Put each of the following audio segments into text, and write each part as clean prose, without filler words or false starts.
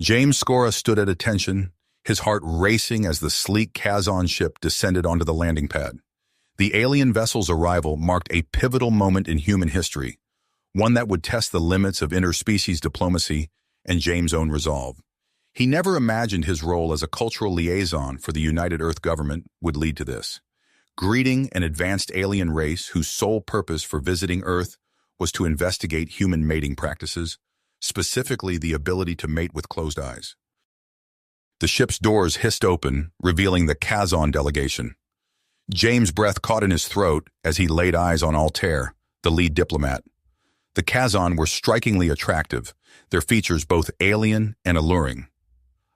James Scora stood at attention, his heart racing as the sleek Kazon ship descended onto the landing pad. The alien vessel's arrival marked a pivotal moment in human history, one that would test the limits of interspecies diplomacy and James' own resolve. He never imagined his role as a cultural liaison for the United Earth government would lead to this. Greeting an advanced alien race whose sole purpose for visiting Earth was to investigate human mating practices, specifically the ability to mate with closed eyes. The ship's doors hissed open, revealing the Kazon delegation. James' breath caught in his throat as he laid eyes on Altair, the lead diplomat. The Kazon were strikingly attractive, their features both alien and alluring.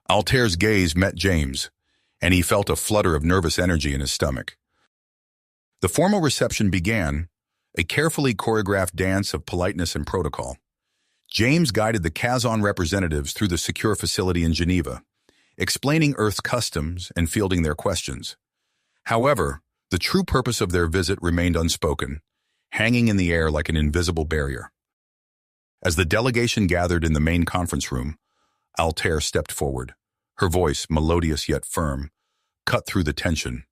Altair's gaze met James, and he felt a flutter of nervous energy in his stomach. The formal reception began, a carefully choreographed dance of politeness and protocol. James guided the Kazon representatives through the secure facility in Geneva, explaining Earth's customs and fielding their questions. However, the true purpose of their visit remained unspoken, hanging in the air like an invisible barrier. As the delegation gathered in the main conference room, Altair stepped forward, her voice, melodious yet firm, cut through the tension.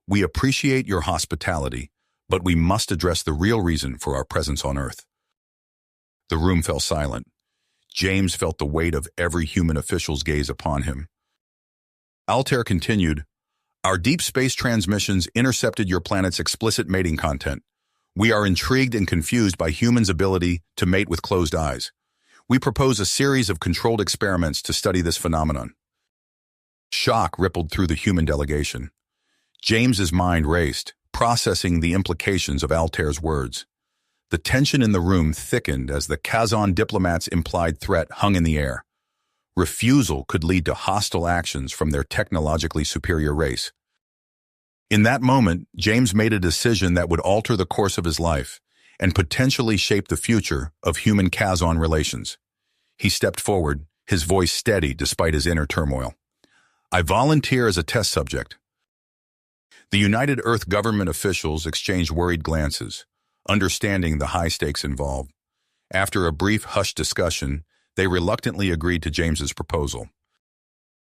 "We appreciate your hospitality, but we must address the real reason for our presence on Earth." The room fell silent. James felt the weight of every human official's gaze upon him. Altair continued, "Our deep space transmissions intercepted your planet's explicit mating content. We are intrigued and confused by humans' ability to mate with closed eyes. We propose a series of controlled experiments to study this phenomenon." Shock rippled through the human delegation. James's mind raced, processing the implications of Altair's words. The tension in the room thickened as the Kazon diplomats' implied threat hung in the air. Refusal could lead to hostile actions from their technologically superior race. In that moment, James made a decision that would alter the course of his life and potentially shape the future of human-Kazon relations. He stepped forward, his voice steady despite his inner turmoil. "I volunteer as a test subject." The United Earth government officials exchanged worried glances, understanding the high stakes involved. After a brief hushed discussion, they reluctantly agreed to James's proposal.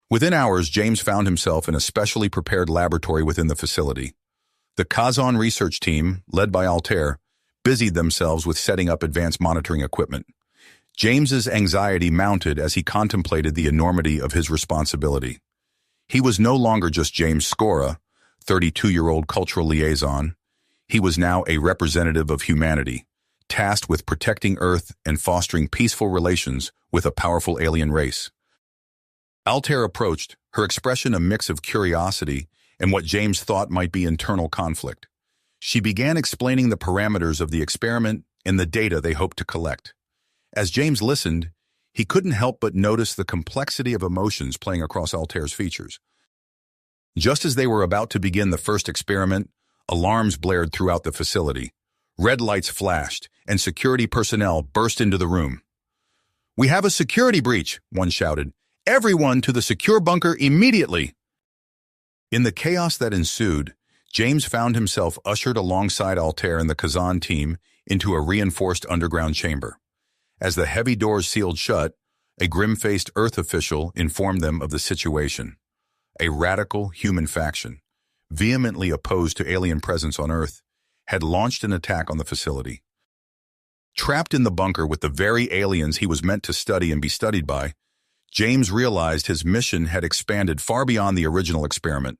Within hours, James found himself in a specially prepared laboratory within the facility. The Kazon research team, led by Altair, busied themselves with setting up advanced monitoring equipment. James's anxiety mounted as he contemplated the enormity of his responsibility. He was no longer just James Scora, 32-year-old cultural liaison. He was now a representative of humanity, tasked with protecting Earth and fostering peaceful relations with a powerful alien race. Altair approached, her expression a mix of curiosity and what James thought might be internal conflict. She began explaining the parameters of the experiment and the data they hoped to collect. As James listened, he couldn't help but notice the complexity of emotions playing across Altair's features. Just as they were about to begin the first experiment, alarms blared throughout the facility. Red lights flashed, and security personnel burst into the room. "We have a security breach," one shouted. "Everyone to the secure bunker immediately!" In the chaos that ensued, James found himself ushered alongside Altair and the Kazan team into a reinforced underground chamber. As the heavy doors sealed shut, a grim-faced Earth official informed them of the situation. A radical human faction, vehemently opposed to alien presence on Earth, had launched an attack on the facility. Trapped in the bunker with the very aliens he was meant to study and be studied by, James realized his mission had expanded far beyond the original experiment.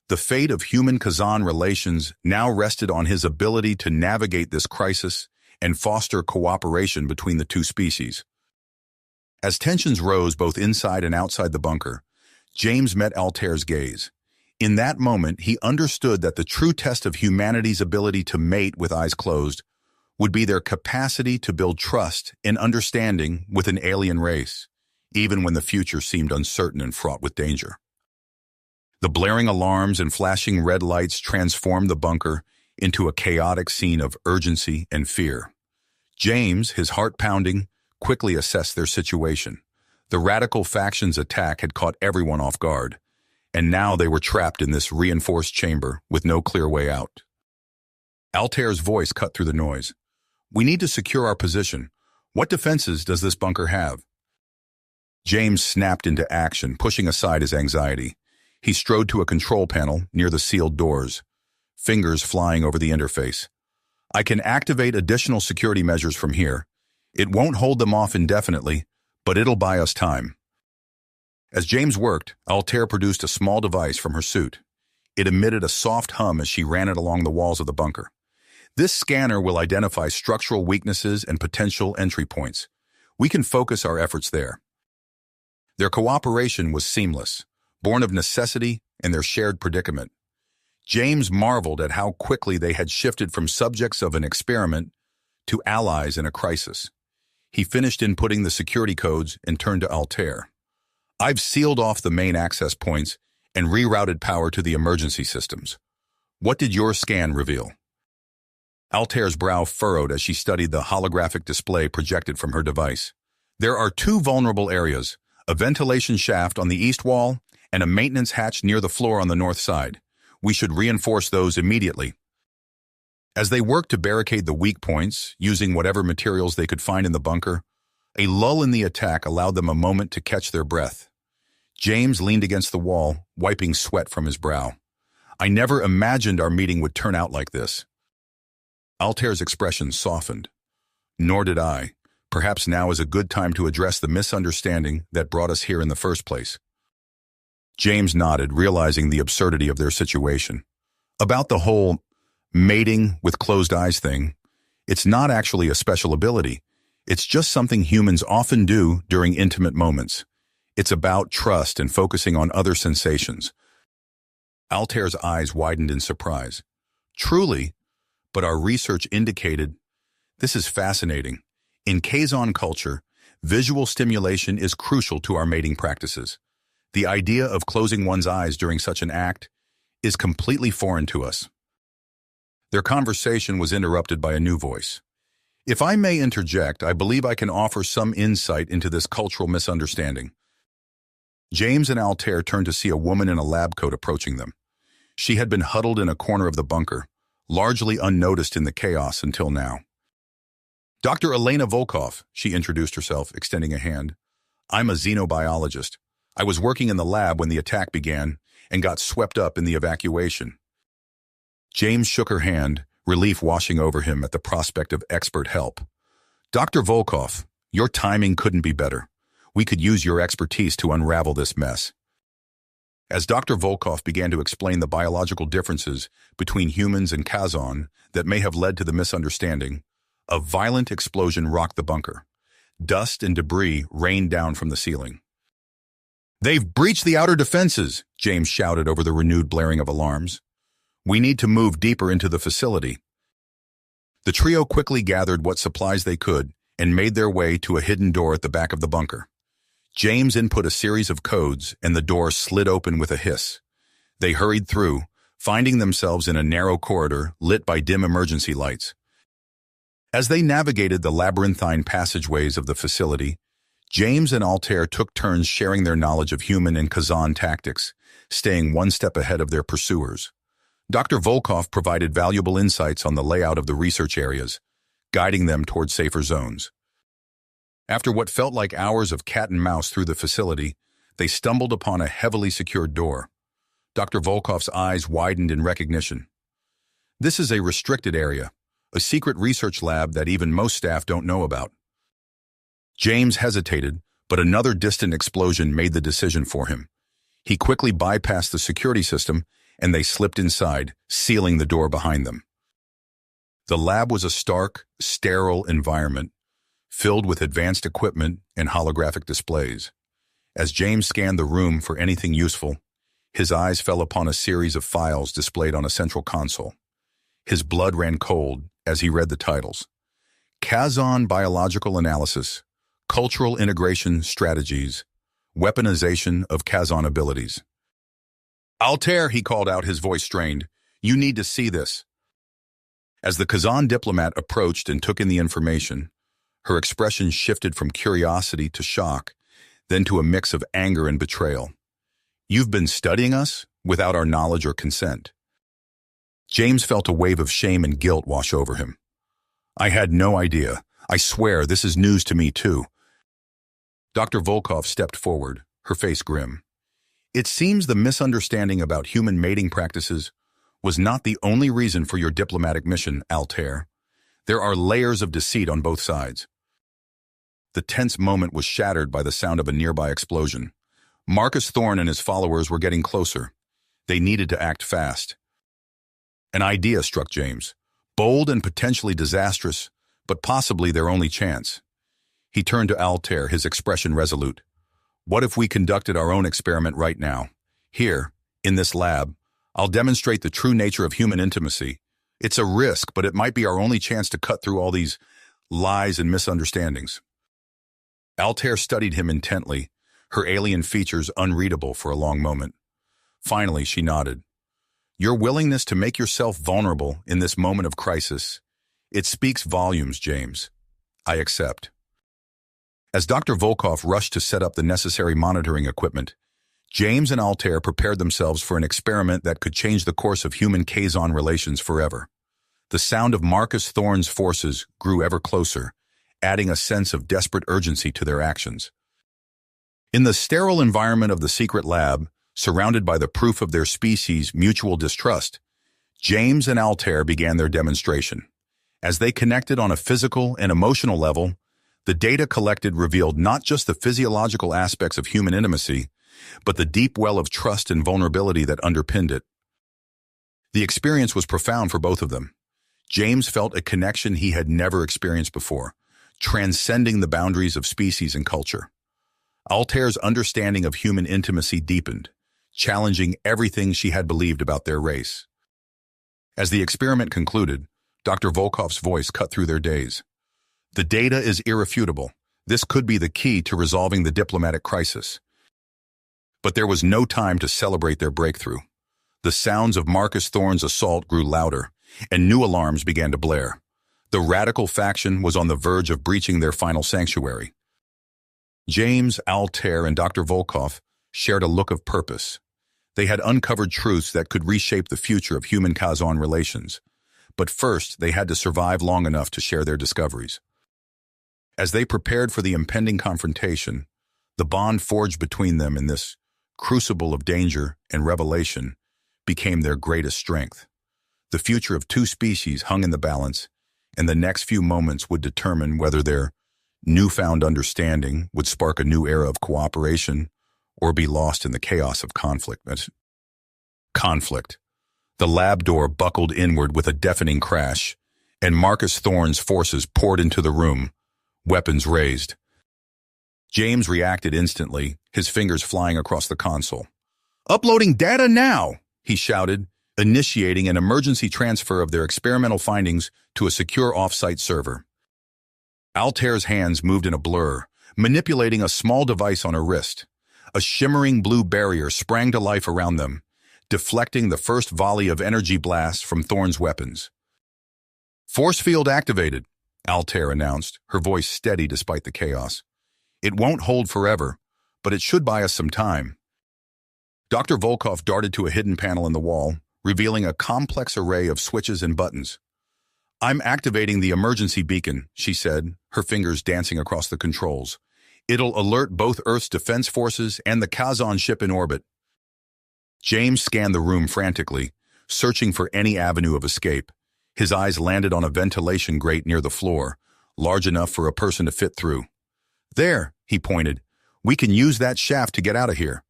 The fate of human-Kazan relations now rested on his ability to navigate this crisis and foster cooperation between the two species. As tensions rose both inside and outside the bunker, James met Altair's gaze. In that moment, he understood that the true test of humanity's ability to mate with eyes closed would be their capacity to build trust and understanding with an alien race, even when the future seemed uncertain and fraught with danger. The blaring alarms and flashing red lights transformed the bunker into a chaotic scene of urgency and fear. James, his heart pounding, quickly assessed their situation. The radical faction's attack had caught everyone off guard, and now they were trapped in this reinforced chamber with no clear way out. Altair's voice cut through the noise. "We need to secure our position. What defenses does this bunker have?" James snapped into action, pushing aside his anxiety. He strode to a control panel near the sealed doors, fingers flying over the interface. I can activate additional security measures from here. It won't hold them off indefinitely, but it'll buy us time. As James worked, Altair produced a small device from her suit. It emitted a soft hum as she ran it along the walls of the bunker. This scanner will identify structural weaknesses and potential entry points. We can focus our efforts there. Their cooperation was seamless, born of necessity and their shared predicament. James marveled at how quickly they had shifted from subjects of an experiment to allies in a crisis. He finished inputting the security codes and turned to Altair. I've sealed off the main access points and rerouted power to the emergency systems. What did your scan reveal? Altair's brow furrowed as she studied the holographic display projected from her device. There are two vulnerable areas, a ventilation shaft on the east wall and a maintenance hatch near the floor on the north side. We should reinforce those immediately. As they worked to barricade the weak points, using whatever materials they could find in the bunker, a lull in the attack allowed them a moment to catch their breath. James leaned against the wall, wiping sweat from his brow. I never imagined our meeting would turn out like this. Altair's expression softened. Nor did I. Perhaps now is a good time to address the misunderstanding that brought us here in the first place. James nodded, realizing the absurdity of their situation. About the whole mating with closed eyes thing, it's not actually a special ability. It's just something humans often do during intimate moments. It's about trust and focusing on other sensations. Altair's eyes widened in surprise. Truly, but our research indicated, this is fascinating. In Kazon culture, visual stimulation is crucial to our mating practices. The idea of closing one's eyes during such an act is completely foreign to us. Their conversation was interrupted by a new voice. If I may interject, I believe I can offer some insight into this cultural misunderstanding. James and Altair turned to see a woman in a lab coat approaching them. She had been huddled in a corner of the bunker, largely unnoticed in the chaos until now. Dr. Elena Volkov, she introduced herself, extending a hand. I'm a xenobiologist. I was working in the lab when the attack began and got swept up in the evacuation. James shook her hand, relief washing over him at the prospect of expert help. Dr. Volkov, your timing couldn't be better. We could use your expertise to unravel this mess. As Dr. Volkov began to explain the biological differences between humans and Kazon that may have led to the misunderstanding, a violent explosion rocked the bunker. Dust and debris rained down from the ceiling. They've breached the outer defenses, James shouted over the renewed blaring of alarms. We need to move deeper into the facility. The trio quickly gathered what supplies they could and made their way to a hidden door at the back of the bunker. James input a series of codes and the door slid open with a hiss. They hurried through, finding themselves in a narrow corridor lit by dim emergency lights. As they navigated the labyrinthine passageways of the facility, James and Altair took turns sharing their knowledge of human and Kazan tactics, staying one step ahead of their pursuers. Dr. Volkov provided valuable insights on the layout of the research areas, guiding them toward safer zones. After what felt like hours of cat and mouse through the facility, they stumbled upon a heavily secured door. Dr. Volkov's eyes widened in recognition. This is a restricted area, a secret research lab that even most staff don't know about. James hesitated, but another distant explosion made the decision for him. He quickly bypassed the security system, and they slipped inside, sealing the door behind them. The lab was a stark, sterile environment, filled with advanced equipment and holographic displays. As James scanned the room for anything useful, his eyes fell upon a series of files displayed on a central console. His blood ran cold as he read the titles. Kazon Biological Analysis, Cultural Integration Strategies, Weaponization of Kazon Abilities. Altair, he called out, his voice strained. You need to see this. As the Kazan diplomat approached and took in the information, her expression shifted from curiosity to shock, then to a mix of anger and betrayal. You've been studying us without our knowledge or consent. James felt a wave of shame and guilt wash over him. I had no idea. I swear this is news to me too. Dr. Volkov stepped forward, her face grim. It seems the misunderstanding about human mating practices was not the only reason for your diplomatic mission, Altair. There are layers of deceit on both sides. The tense moment was shattered by the sound of a nearby explosion. Marcus Thorne and his followers were getting closer. They needed to act fast. An idea struck James, bold and potentially disastrous, but possibly their only chance. He turned to Altair, his expression resolute. What if we conducted our own experiment right now? Here, in this lab, I'll demonstrate the true nature of human intimacy. It's a risk, but it might be our only chance to cut through all these lies and misunderstandings. Altair studied him intently, her alien features unreadable for a long moment. Finally, she nodded. Your willingness to make yourself vulnerable in this moment of crisis, it speaks volumes, James. I accept. As Dr. Volkov rushed to set up the necessary monitoring equipment, James and Altair prepared themselves for an experiment that could change the course of human-Kazon relations forever. The sound of Marcus Thorne's forces grew ever closer, adding a sense of desperate urgency to their actions. In the sterile environment of the secret lab, surrounded by the proof of their species' mutual distrust, James and Altair began their demonstration. As they connected on a physical and emotional level, the data collected revealed not just the physiological aspects of human intimacy, but the deep well of trust and vulnerability that underpinned it. The experience was profound for both of them. James felt a connection he had never experienced before, transcending the boundaries of species and culture. Altair's understanding of human intimacy deepened, challenging everything she had believed about their race. As the experiment concluded, Dr. Volkov's voice cut through their daze. The data is irrefutable. This could be the key to resolving the diplomatic crisis. But there was no time to celebrate their breakthrough. The sounds of Marcus Thorne's assault grew louder, and new alarms began to blare. The radical faction was on the verge of breaching their final sanctuary. James, Altair, and Dr. Volkov shared a look of purpose. They had uncovered truths that could reshape the future of human-Kazon relations. But first, they had to survive long enough to share their discoveries. As they prepared for the impending confrontation, the bond forged between them in this crucible of danger and revelation became their greatest strength. The future of two species hung in the balance, and the next few moments would determine whether their newfound understanding would spark a new era of cooperation or be lost in the chaos of conflict. The lab door buckled inward with a deafening crash, and Marcus Thorne's forces poured into the room, weapons raised. James reacted instantly, his fingers flying across the console. "Uploading data now!" he shouted, initiating an emergency transfer of their experimental findings to a secure off-site server. Altair's hands moved in a blur, manipulating a small device on her wrist. A shimmering blue barrier sprang to life around them, deflecting the first volley of energy blasts from Thorne's weapons. "Force field activated," Altair announced, her voice steady despite the chaos. "It won't hold forever, but it should buy us some time." Dr. Volkov darted to a hidden panel in the wall, revealing a complex array of switches and buttons. "I'm activating the emergency beacon," she said, her fingers dancing across the controls. "It'll alert both Earth's defense forces and the Kazon ship in orbit." James scanned the room frantically, searching for any avenue of escape. His eyes landed on a ventilation grate near the floor, large enough for a person to fit through. "There," he pointed. "We can use that shaft to get out of here."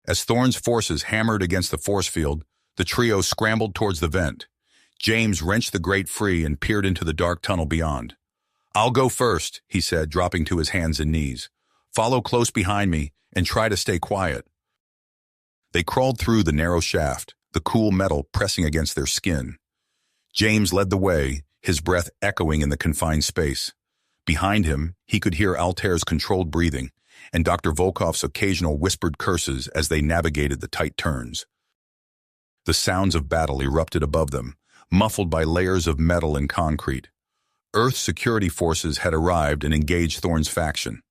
As Thorne's forces hammered against the force field, the trio scrambled towards the vent. James wrenched the grate free and peered into the dark tunnel beyond. "I'll go first," he said, dropping to his hands and knees. "Follow close behind me and try to stay quiet." They crawled through the narrow shaft, the cool metal pressing against their skin. James led the way, his breath echoing in the confined space. Behind him, he could hear Altair's controlled breathing and Dr. Volkov's occasional whispered curses as they navigated the tight turns. The sounds of battle erupted above them, muffled by layers of metal and concrete. Earth security forces had arrived and engaged Thorne's faction.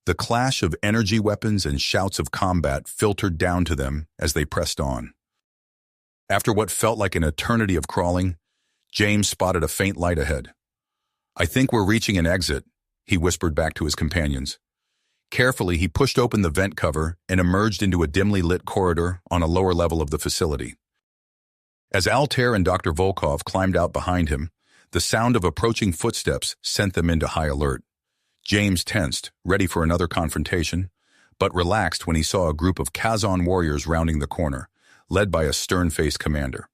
The clash of energy weapons and shouts of combat filtered down to them as they pressed on. After what felt like an eternity of crawling, James spotted a faint light ahead. "I think we're reaching an exit," he whispered back to his companions. Carefully, he pushed open the vent cover and emerged into a dimly lit corridor on a lower level of the facility. As Altair and Dr. Volkov climbed out behind him, the sound of approaching footsteps sent them into high alert. James tensed, ready for another confrontation, but relaxed when he saw a group of Kazon warriors rounding the corner, led by a stern-faced commander.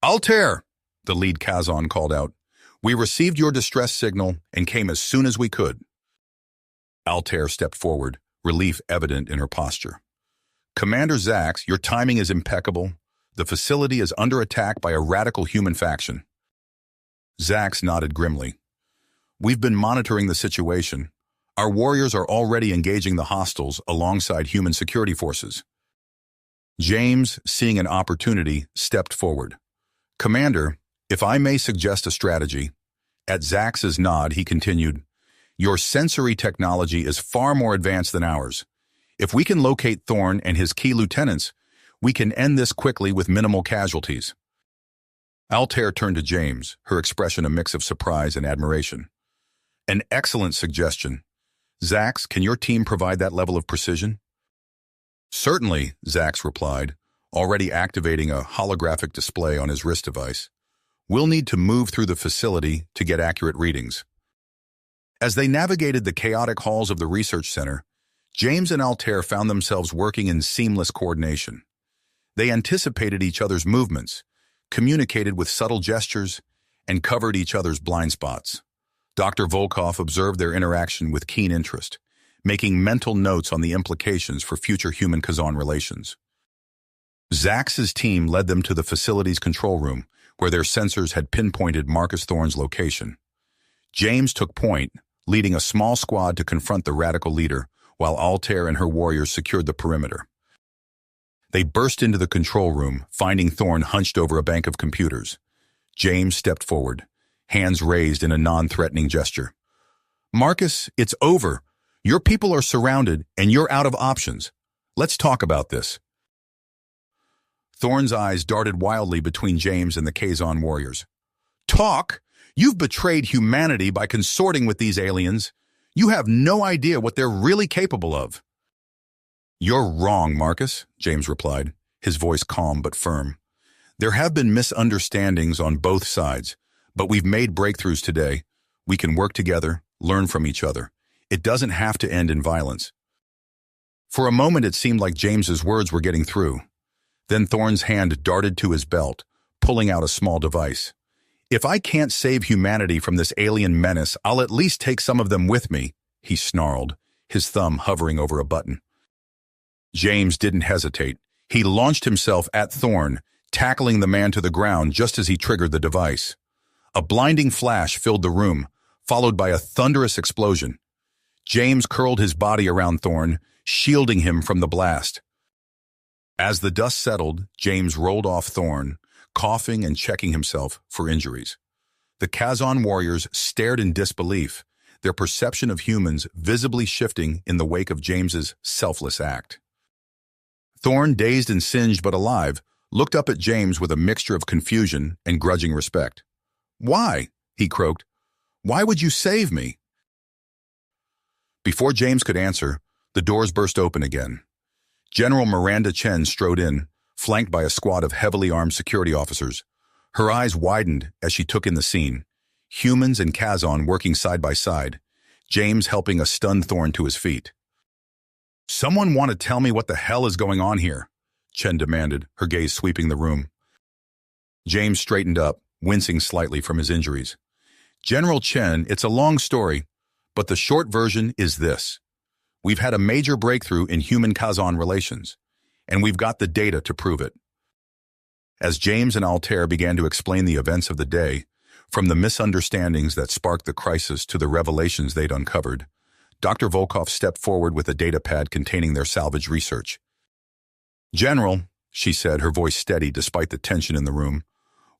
"Altair!" the lead Kazon called out. "We received your distress signal and came as soon as we could." Altair stepped forward, relief evident in her posture. "Commander Zax, your timing is impeccable. The facility is under attack by a radical human faction." Zax nodded grimly. "We've been monitoring the situation. Our warriors are already engaging the hostiles alongside human security forces." James, seeing an opportunity, stepped forward. "Commander, if I may suggest a strategy." At Zax's nod, he continued, "Your sensory technology is far more advanced than ours. If we can locate Thorn and his key lieutenants, we can end this quickly with minimal casualties." Altair turned to James, her expression a mix of surprise and admiration. "An excellent suggestion. Zax, can your team provide that level of precision?" "Certainly," Zax replied, already activating a holographic display on his wrist device. "We'll need to move through the facility to get accurate readings." As they navigated the chaotic halls of the research center, James and Altair found themselves working in seamless coordination. They anticipated each other's movements, communicated with subtle gestures, and covered each other's blind spots. Dr. Volkov observed their interaction with keen interest, making mental notes on the implications for future human-Kazon relations. Zax's team led them to the facility's control room, where their sensors had pinpointed Marcus Thorn's location. James took point, leading a small squad to confront the radical leader, while Altair and her warriors secured the perimeter. They burst into the control room, finding Thorn hunched over a bank of computers. James stepped forward, hands raised in a non-threatening gesture. "Marcus, it's over. Your people are surrounded, and you're out of options. Let's talk about this." Thorn's eyes darted wildly between James and the Kazon warriors. "Talk? You've betrayed humanity by consorting with these aliens. You have no idea what they're really capable of." "You're wrong, Marcus," James replied, his voice calm but firm. "There have been misunderstandings on both sides, but we've made breakthroughs today. We can work together, learn from each other. It doesn't have to end in violence." For a moment it seemed like James's words were getting through. Then Thorn's hand darted to his belt, pulling out a small device. "If I can't save humanity from this alien menace, I'll at least take some of them with me," he snarled, his thumb hovering over a button. James didn't hesitate. He launched himself at Thorn, tackling the man to the ground just as he triggered the device. A blinding flash filled the room, followed by a thunderous explosion. James curled his body around Thorn, shielding him from the blast. As the dust settled, James rolled off Thorn, coughing and checking himself for injuries. The Kazon warriors stared in disbelief, their perception of humans visibly shifting in the wake of James's selfless act. Thorn, dazed and singed but alive, looked up at James with a mixture of confusion and grudging respect. "Why?" he croaked. "Why would you save me?" Before James could answer, the doors burst open again. General Miranda Chen strode in, flanked by a squad of heavily armed security officers. Her eyes widened as she took in the scene. Humans and Kazon working side by side, James helping a stunned Thorn to his feet. "Someone want to tell me what the hell is going on here?" Chen demanded, her gaze sweeping the room. James straightened up, wincing slightly from his injuries. "General Chen, it's a long story, but the short version is this. We've had a major breakthrough in human-Kazon relations, and we've got the data to prove it." As James and Altair began to explain the events of the day, from the misunderstandings that sparked the crisis to the revelations they'd uncovered, Dr. Volkov stepped forward with a datapad containing their salvage research. "General," she said, her voice steady despite the tension in the room,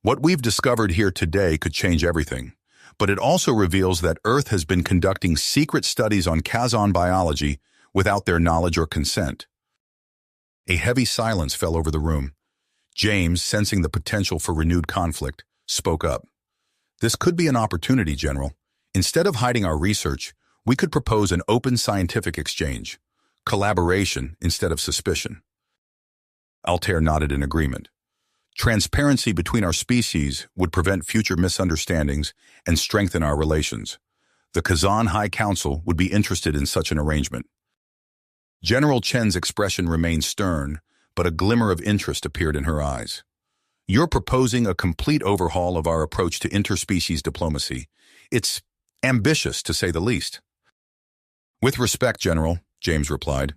"what we've discovered here today could change everything, but it also reveals that Earth has been conducting secret studies on Kazon biology without their knowledge or consent." A heavy silence fell over the room. James, sensing the potential for renewed conflict, spoke up. "This could be an opportunity, General. Instead of hiding our research, We could propose an open scientific exchange, collaboration instead of suspicion. Altair nodded in agreement. Transparency between our species would prevent future misunderstandings and strengthen our relations. The Kazan High Council would be interested in such an arrangement. General Chen's expression remained stern, but a glimmer of interest appeared in her eyes. You're proposing a complete overhaul of our approach to interspecies diplomacy. It's ambitious, to say the least. With respect, General, James replied.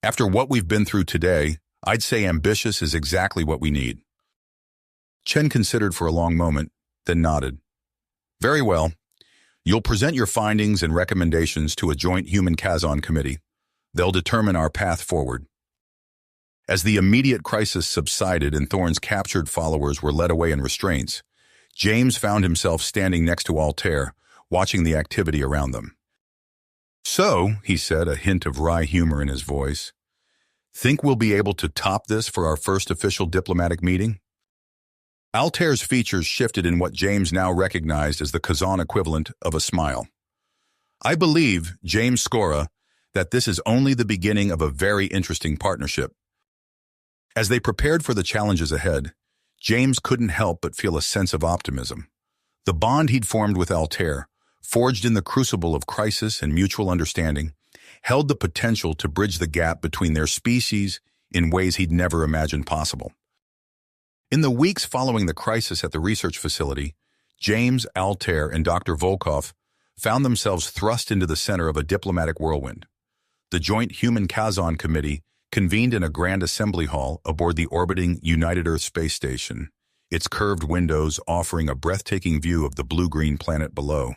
After what we've been through today, I'd say ambitious is exactly what we need. Chen considered for a long moment, then nodded. Very well. You'll present your findings and recommendations to a joint Human-Kazon committee. They'll determine our path forward. As the immediate crisis subsided and Thorne's captured followers were led away in restraints, James found himself standing next to Altair, watching the activity around them. So, he said, a hint of wry humor in his voice, think we'll be able to top this for our first official diplomatic meeting? Altair's features shifted in what James now recognized as the Kazan equivalent of a smile. I believe, James Scora, that this is only the beginning of a very interesting partnership. As they prepared for the challenges ahead, James couldn't help but feel a sense of optimism. The bond he'd formed with Altair, forged in the crucible of crisis and mutual understanding, held the potential to bridge the gap between their species in ways he'd never imagined possible. In the weeks following the crisis at the research facility, James, Altair, and Dr. Volkov found themselves thrust into the center of a diplomatic whirlwind. The Joint Human-Kazon Committee convened in a grand assembly hall aboard the orbiting United Earth Space Station, its curved windows offering a breathtaking view of the blue-green planet below.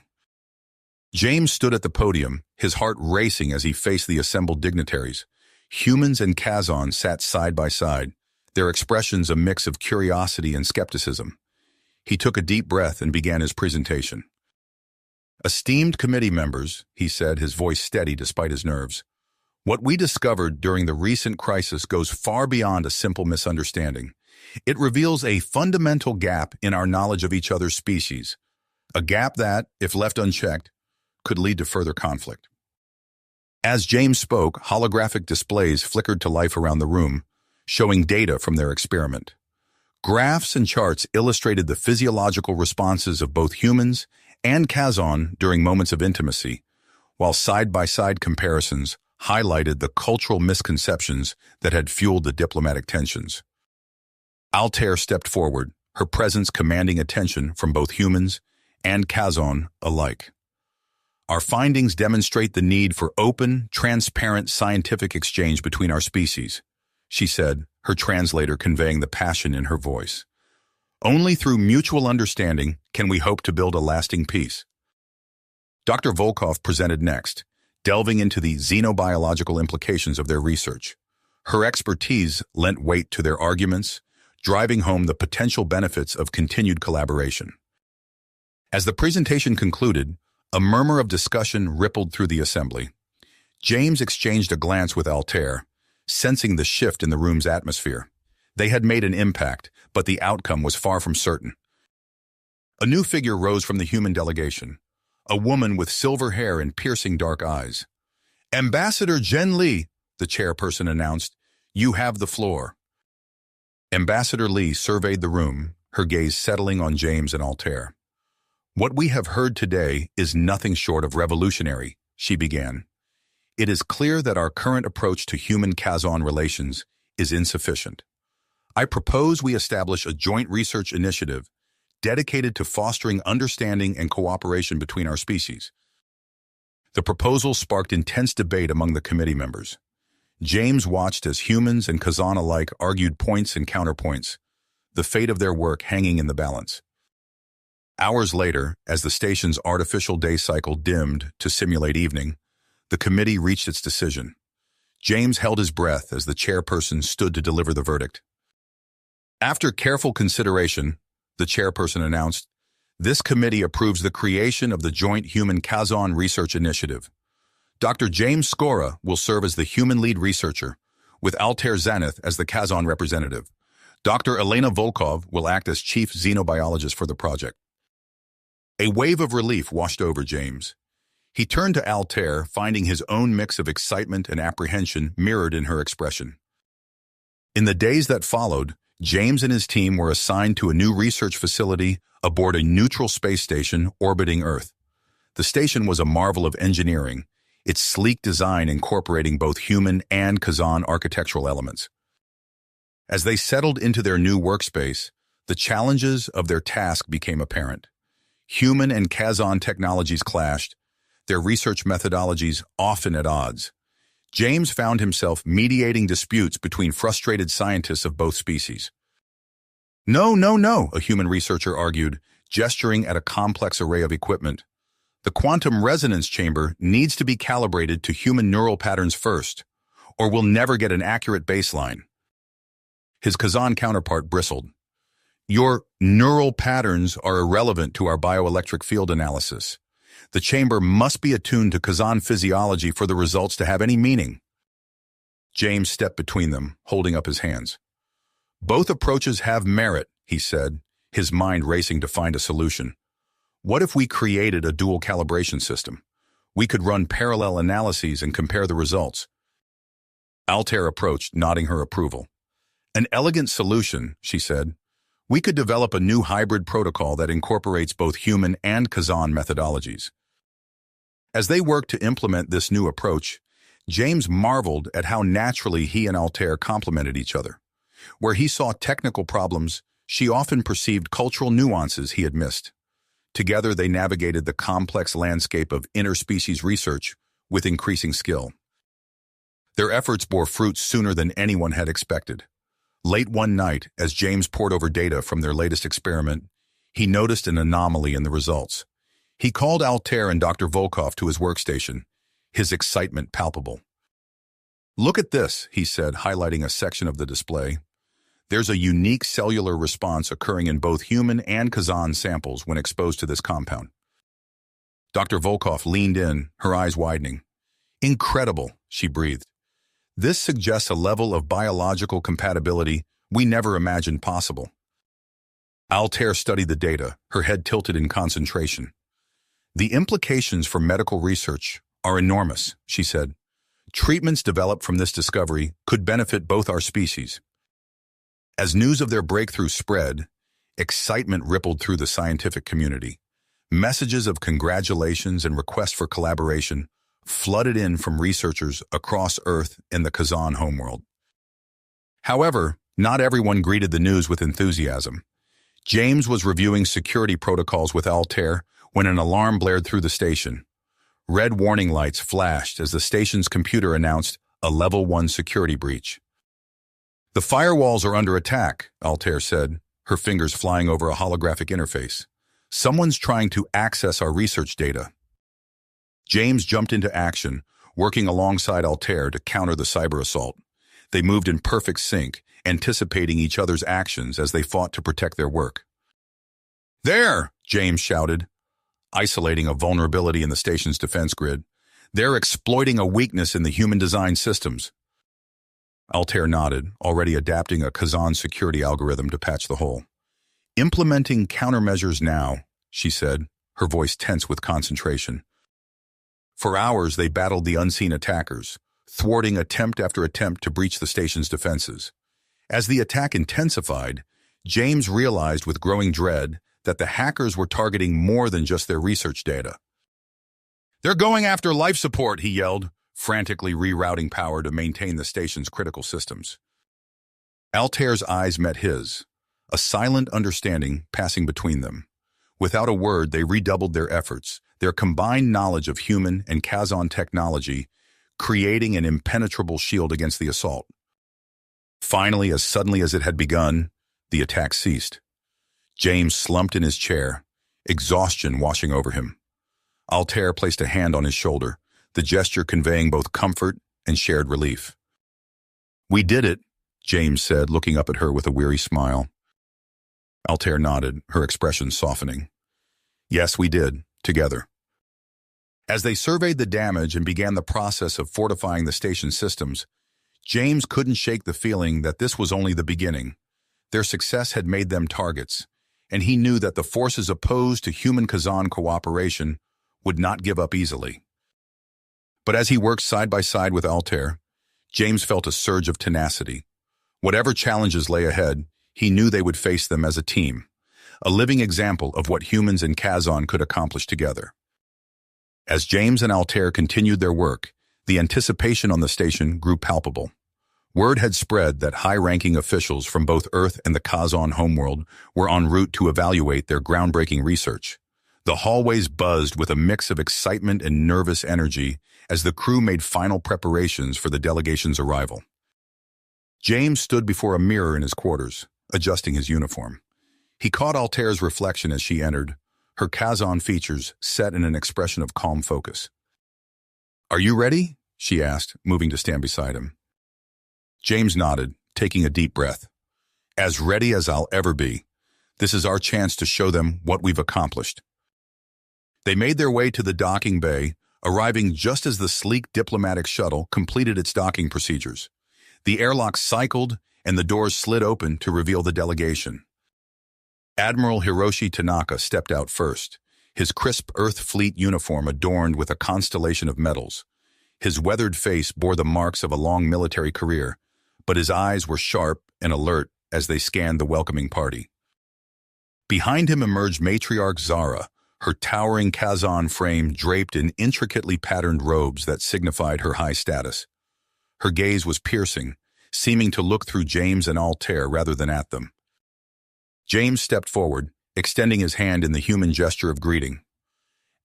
James stood at the podium, his heart racing as he faced the assembled dignitaries. Humans and Kazon sat side by side, their expressions a mix of curiosity and skepticism. He took a deep breath and began his presentation. Esteemed committee members, he said, his voice steady despite his nerves, what we discovered during the recent crisis goes far beyond a simple misunderstanding. It reveals a fundamental gap in our knowledge of each other's species, a gap that, if left unchecked, could lead to further conflict. As James spoke, holographic displays flickered to life around the room, showing data from their experiment. Graphs and charts illustrated the physiological responses of both humans and Kazon during moments of intimacy, while side-by-side comparisons highlighted the cultural misconceptions that had fueled the diplomatic tensions. Altair stepped forward, her presence commanding attention from both humans and Kazon alike. Our findings demonstrate the need for open, transparent scientific exchange between our species, she said, her translator conveying the passion in her voice. Only through mutual understanding can we hope to build a lasting peace. Dr. Volkov presented next, delving into the xenobiological implications of their research. Her expertise lent weight to their arguments, driving home the potential benefits of continued collaboration. As the presentation concluded, a murmur of discussion rippled through the assembly. James exchanged a glance with Altair, sensing the shift in the room's atmosphere. They had made an impact, but the outcome was far from certain. A new figure rose from the human delegation, a woman with silver hair and piercing dark eyes. Ambassador Zhen Li, the chairperson announced, you have the floor. Ambassador Li surveyed the room, her gaze settling on James and Altair. What we have heard today is nothing short of revolutionary, she began. It is clear that our current approach to human-Kazon relations is insufficient. I propose we establish a joint research initiative dedicated to fostering understanding and cooperation between our species. The proposal sparked intense debate among the committee members. James watched as humans and Kazan alike argued points and counterpoints, the fate of their work hanging in the balance. Hours later, as the station's artificial day cycle dimmed to simulate evening, the committee reached its decision. James held his breath as the chairperson stood to deliver the verdict. After careful consideration, the chairperson announced, this committee approves the creation of the Joint Human-Kazon Research Initiative. Dr. James Scora will serve as the human lead researcher, with Altair Zaneth as the Kazon representative. Dr. Elena Volkov will act as chief xenobiologist for the project. A wave of relief washed over James. He turned to Altair, finding his own mix of excitement and apprehension mirrored in her expression. In the days that followed, James and his team were assigned to a new research facility aboard a neutral space station orbiting Earth. The station was a marvel of engineering, its sleek design incorporating both human and Kazan architectural elements. As they settled into their new workspace, the challenges of their task became apparent. Human and Kazan technologies clashed, their research methodologies often at odds. James found himself mediating disputes between frustrated scientists of both species. No, a human researcher argued, gesturing at a complex array of equipment. The quantum resonance chamber needs to be calibrated to human neural patterns first, or we'll never get an accurate baseline. His Kazan counterpart bristled. Your neural patterns are irrelevant to our bioelectric field analysis. The chamber must be attuned to Kazan physiology for the results to have any meaning. James stepped between them, holding up his hands. Both approaches have merit, he said, his mind racing to find a solution. What if we created a dual calibration system? We could run parallel analyses and compare the results. Altair approached, nodding her approval. An elegant solution, she said. We could develop a new hybrid protocol that incorporates both human and Kazan methodologies. As they worked to implement this new approach, James marveled at how naturally he and Altair complemented each other. Where he saw technical problems, she often perceived cultural nuances he had missed. Together, they navigated the complex landscape of interspecies research with increasing skill. Their efforts bore fruit sooner than anyone had expected. Late one night, as James pored over data from their latest experiment, he noticed an anomaly in the results. He called Altair and Dr. Volkov to his workstation, his excitement palpable. Look at this, he said, highlighting a section of the display. There's a unique cellular response occurring in both human and Kazan samples when exposed to this compound. Dr. Volkov leaned in, her eyes widening. Incredible, she breathed. This suggests a level of biological compatibility we never imagined possible. Altair studied the data, her head tilted in concentration. The implications for medical research are enormous, she said. Treatments developed from this discovery could benefit both our species. As news of their breakthrough spread, excitement rippled through the scientific community. Messages of congratulations and requests for collaboration flooded in from researchers across Earth and the Kazan homeworld. However, not everyone greeted the news with enthusiasm. James was reviewing security protocols with Altair when an alarm blared through the station. Red warning lights flashed as the station's computer announced a Level 1 security breach. The firewalls are under attack, Altair said, her fingers flying over a holographic interface. Someone's trying to access our research data. James jumped into action, working alongside Altair to counter the cyber assault. They moved in perfect sync, anticipating each other's actions as they fought to protect their work. There, James shouted, isolating a vulnerability in the station's defense grid. They're exploiting a weakness in the human design systems. Altair nodded, already adapting a Kazan security algorithm to patch the hole. Implementing countermeasures now, she said, her voice tense with concentration. For hours, they battled the unseen attackers, thwarting attempt after attempt to breach the station's defenses. As the attack intensified, James realized with growing dread that the hackers were targeting more than just their research data. They're going after life support, he yelled, frantically rerouting power to maintain the station's critical systems. Altair's eyes met his, a silent understanding passing between them. Without a word, they redoubled their efforts, their combined knowledge of human and Kazan technology, creating an impenetrable shield against the assault. Finally, as suddenly as it had begun, the attack ceased. James slumped in his chair, exhaustion washing over him. Altair placed a hand on his shoulder, the gesture conveying both comfort and shared relief. We did it, James said, looking up at her with a weary smile. Altair nodded, her expression softening. Yes, we did, together. As they surveyed the damage and began the process of fortifying the station's systems, James couldn't shake the feeling that this was only the beginning. Their success had made them targets, and he knew that the forces opposed to human-Kazan cooperation would not give up easily. But as he worked side by side with Altair, James felt a surge of tenacity. Whatever challenges lay ahead, he knew they would face them as a team, a living example of what humans and Kazon could accomplish together. As James and Altair continued their work, the anticipation on the station grew palpable. Word had spread that high-ranking officials from both Earth and the Kazon homeworld were en route to evaluate their groundbreaking research. The hallways buzzed with a mix of excitement and nervous energy as the crew made final preparations for the delegation's arrival. James stood before a mirror in his quarters, adjusting his uniform. He caught Altair's reflection as she entered, her Kazon features set in an expression of calm focus. "Are you ready?" she asked, moving to stand beside him. James nodded, taking a deep breath. "As ready as I'll ever be. This is our chance to show them what we've accomplished." They made their way to the docking bay, arriving just as the sleek diplomatic shuttle completed its docking procedures. The airlock cycled, and the doors slid open to reveal the delegation. Admiral Hiroshi Tanaka stepped out first, his crisp Earth Fleet uniform adorned with a constellation of medals. His weathered face bore the marks of a long military career, but his eyes were sharp and alert as they scanned the welcoming party. Behind him emerged Matriarch Zara, her towering Kazon frame draped in intricately patterned robes that signified her high status. Her gaze was piercing, seeming to look through James and Altair rather than at them. James stepped forward, extending his hand in the human gesture of greeting.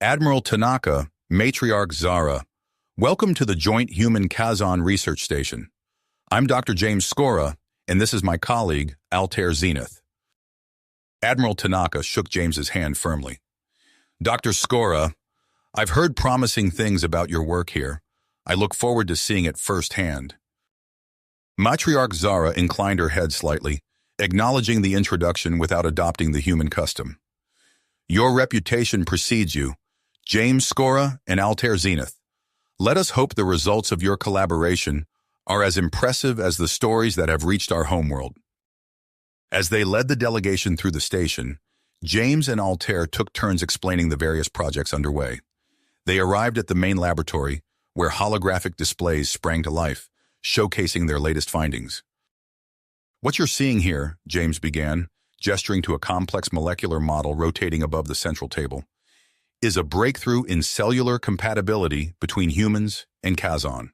"Admiral Tanaka, Matriarch Zara, welcome to the Joint Human Kazon Research Station. I'm Dr. James Skora, and this is my colleague, Altair Zenith." Admiral Tanaka shook James's hand firmly. "Dr. Skora, I've heard promising things about your work here. I look forward to seeing it firsthand." Matriarch Zara inclined her head slightly, acknowledging the introduction without adopting the human custom. "Your reputation precedes you, James Skora and Altair Zenith. Let us hope the results of your collaboration are as impressive as the stories that have reached our homeworld." As they led the delegation through the station, James and Altair took turns explaining the various projects underway. They arrived at the main laboratory, where holographic displays sprang to life, showcasing their latest findings. "What you're seeing here," James began, gesturing to a complex molecular model rotating above the central table, "is a breakthrough in cellular compatibility between humans and Kazon."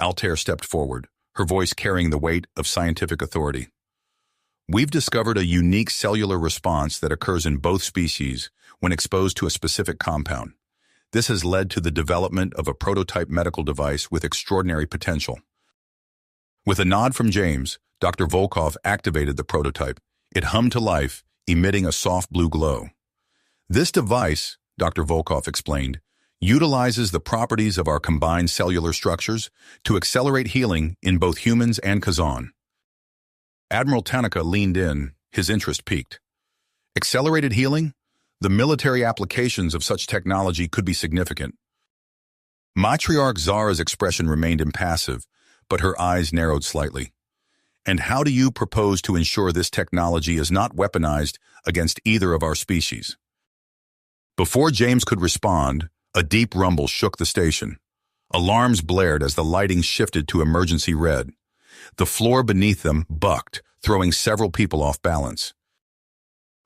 Altair stepped forward, her voice carrying the weight of scientific authority. "We've discovered a unique cellular response that occurs in both species when exposed to a specific compound. This has led to the development of a prototype medical device with extraordinary potential." With a nod from James, Dr. Volkov activated the prototype. It hummed to life, emitting a soft blue glow. "This device," Dr. Volkov explained, "utilizes the properties of our combined cellular structures to accelerate healing in both humans and Kazon." Admiral Tanaka leaned in, his interest piqued. "Accelerated healing? The military applications of such technology could be significant." Matriarch Zara's expression remained impassive, but her eyes narrowed slightly. "And how do you propose to ensure this technology is not weaponized against either of our species?" Before James could respond, a deep rumble shook the station. Alarms blared as the lighting shifted to emergency red. The floor beneath them bucked, throwing several people off balance.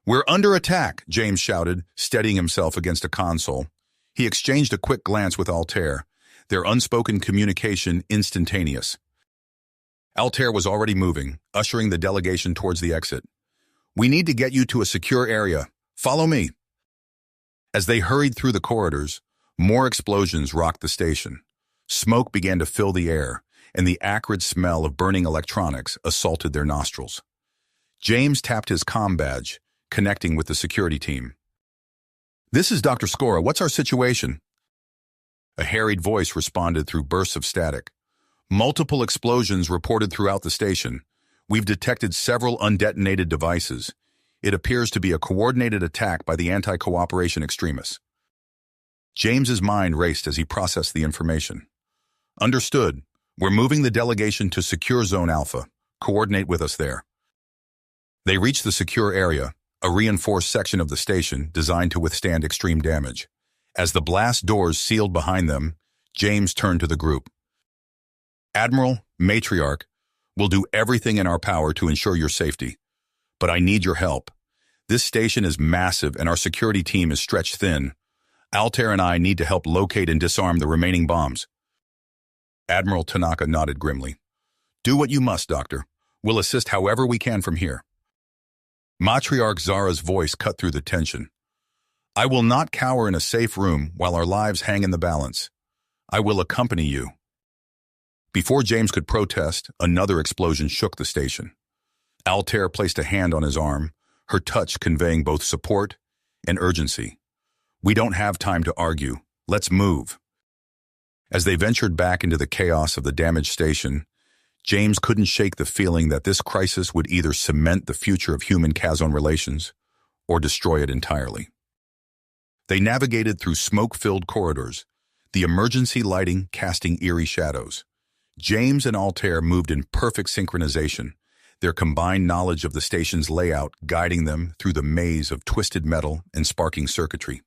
"We're under attack," James shouted, steadying himself against a console. He exchanged a quick glance with Altair, their unspoken communication instantaneous. Altair was already moving, ushering the delegation towards the exit. "We need to get you to a secure area. Follow me." As they hurried through the corridors, more explosions rocked the station. Smoke began to fill the air, and the acrid smell of burning electronics assaulted their nostrils. James tapped his comm badge, connecting with the security team. "This is Dr. Skora. What's our situation?" A harried voice responded through bursts of static. "Multiple explosions reported throughout the station. We've detected several undetonated devices. It appears to be a coordinated attack by the anti-cooperation extremists." James's mind raced as he processed the information. "Understood. We're moving the delegation to Secure Zone Alpha. Coordinate with us there." They reached the secure area, a reinforced section of the station designed to withstand extreme damage. As the blast doors sealed behind them, James turned to the group. Admiral, Matriarch, we'll do everything in our power to ensure your safety. But I need your help. This station is massive and our security team is stretched thin. Altair and I need to help locate and disarm the remaining bombs. Admiral Tanaka nodded grimly. Do what you must, Doctor. We'll assist however we can from here. Matriarch Zara's voice cut through the tension. I will not cower in a safe room while our lives hang in the balance. I will accompany you. Before James could protest, another explosion shook the station. Altair placed a hand on his arm, her touch conveying both support and urgency. We don't have time to argue. Let's move. As they ventured back into the chaos of the damaged station, James couldn't shake the feeling that this crisis would either cement the future of human-Kazon relations or destroy it entirely. They navigated through smoke-filled corridors, the emergency lighting casting eerie shadows. James and Altair moved in perfect synchronization, their combined knowledge of the station's layout guiding them through the maze of twisted metal and sparking circuitry.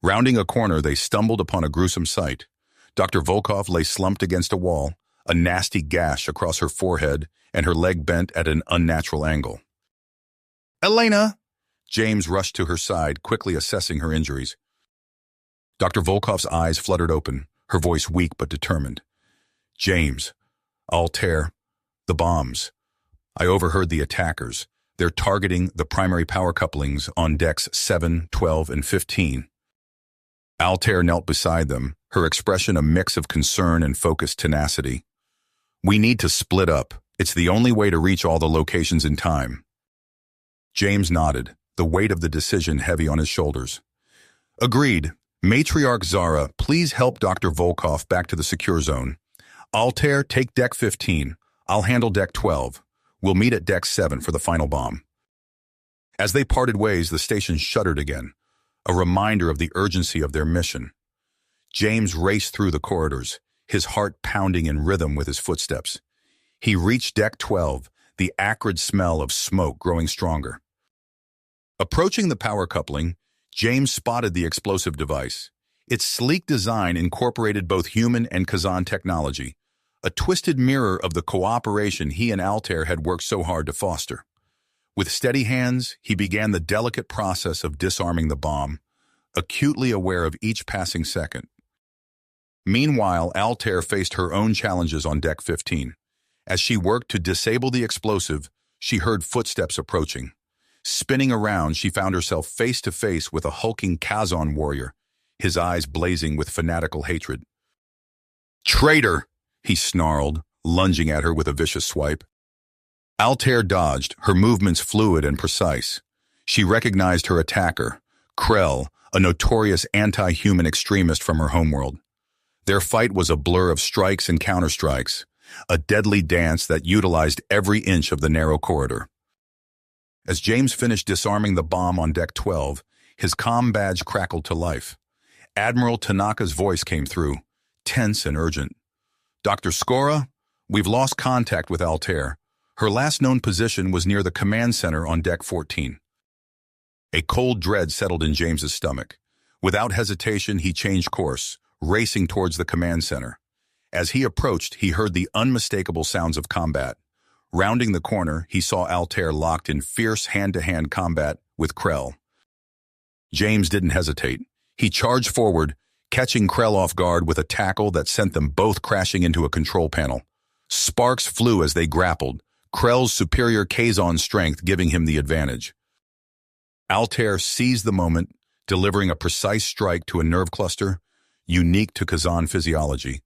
Rounding a corner, they stumbled upon a gruesome sight. Dr. Volkov lay slumped against a wall, a nasty gash across her forehead and her leg bent at an unnatural angle. Elena! James rushed to her side, quickly assessing her injuries. Dr. Volkov's eyes fluttered open, her voice weak but determined. James, Altair, the bombs. I overheard the attackers. They're targeting the primary power couplings on decks 7, 12, and 15. Altair knelt beside them, her expression a mix of concern and focused tenacity. We need to split up. It's the only way to reach all the locations in time. James nodded, the weight of the decision heavy on his shoulders. Agreed. Matriarch Zara, please help Dr. Volkov back to the secure zone. Altair, take deck 15. I'll handle deck 12. We'll meet at deck 7 for the final bomb. As they parted ways, the station shuddered again, a reminder of the urgency of their mission. James raced through the corridors, his heart pounding in rhythm with his footsteps. He reached deck 12, the acrid smell of smoke growing stronger. Approaching the power coupling, James spotted the explosive device. Its sleek design incorporated both human and Kazan technology, a twisted mirror of the cooperation he and Altair had worked so hard to foster. With steady hands, he began the delicate process of disarming the bomb, acutely aware of each passing second. Meanwhile, Altair faced her own challenges on deck 15. As she worked to disable the explosive, she heard footsteps approaching. Spinning around, she found herself face to face with a hulking Kazon warrior, his eyes blazing with fanatical hatred. Traitor! He snarled, lunging at her with a vicious swipe. Altair dodged, her movements fluid and precise. She recognized her attacker, Krell, a notorious anti-human extremist from her homeworld. Their fight was a blur of strikes and counterstrikes, a deadly dance that utilized every inch of the narrow corridor. As James finished disarming the bomb on deck 12, his comm badge crackled to life. Admiral Tanaka's voice came through, tense and urgent. Dr. Skora, we've lost contact with Altair. Her last known position was near the command center on deck 14. A cold dread settled in James's stomach. Without hesitation, he changed course, racing towards the command center. As he approached, he heard the unmistakable sounds of combat. Rounding the corner, he saw Altair locked in fierce hand-to-hand combat with Krell. James didn't hesitate. He charged forward, catching Krell off guard with a tackle that sent them both crashing into a control panel. Sparks flew as they grappled, Krell's superior Kazon strength giving him the advantage. Altair seized the moment, delivering a precise strike to a nerve cluster unique to Kazan physiology,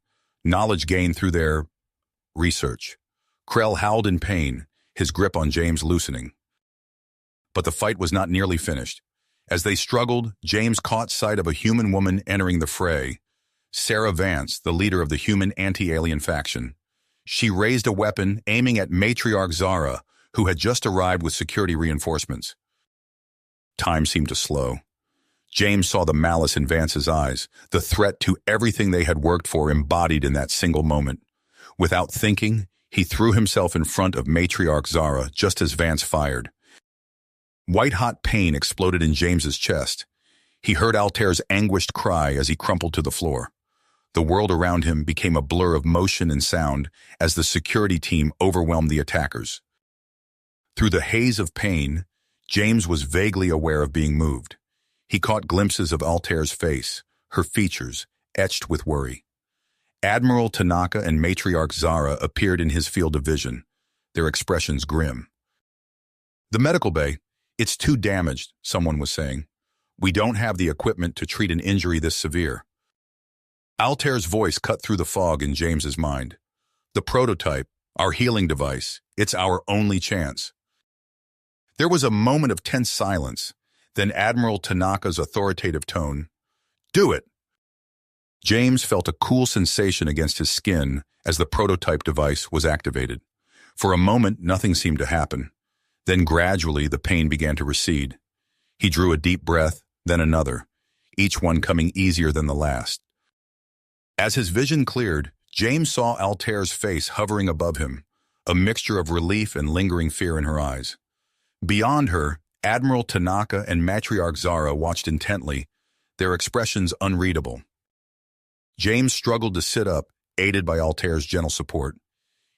knowledge gained through their research. Krell howled in pain, his grip on James loosening. But the fight was not nearly finished. As they struggled, James caught sight of a human woman entering the fray, Sarah Vance, the leader of the human anti-alien faction. She raised a weapon, aiming at Matriarch Zara, who had just arrived with security reinforcements. Time seemed to slow. James saw the malice in Vance's eyes, the threat to everything they had worked for embodied in that single moment. Without thinking, he threw himself in front of Matriarch Zara just as Vance fired. White-hot pain exploded in James's chest. He heard Altair's anguished cry as he crumpled to the floor. The world around him became a blur of motion and sound as the security team overwhelmed the attackers. Through the haze of pain, James was vaguely aware of being moved. He caught glimpses of Altair's face, her features etched with worry. Admiral Tanaka and Matriarch Zara appeared in his field of vision, their expressions grim. "The medical bay, it's too damaged," someone was saying. "We don't have the equipment to treat an injury this severe." Altair's voice cut through the fog in James's mind. "The prototype, our healing device, it's our only chance." There was a moment of tense silence, then Admiral Tanaka's authoritative tone, "Do it." James felt a cool sensation against his skin as the prototype device was activated. For a moment, nothing seemed to happen. Then gradually, the pain began to recede. He drew a deep breath, then another, each one coming easier than the last. As his vision cleared, James saw Altair's face hovering above him, a mixture of relief and lingering fear in her eyes. Beyond her, Admiral Tanaka and Matriarch Zara watched intently, their expressions unreadable. James struggled to sit up, aided by Altair's gentle support.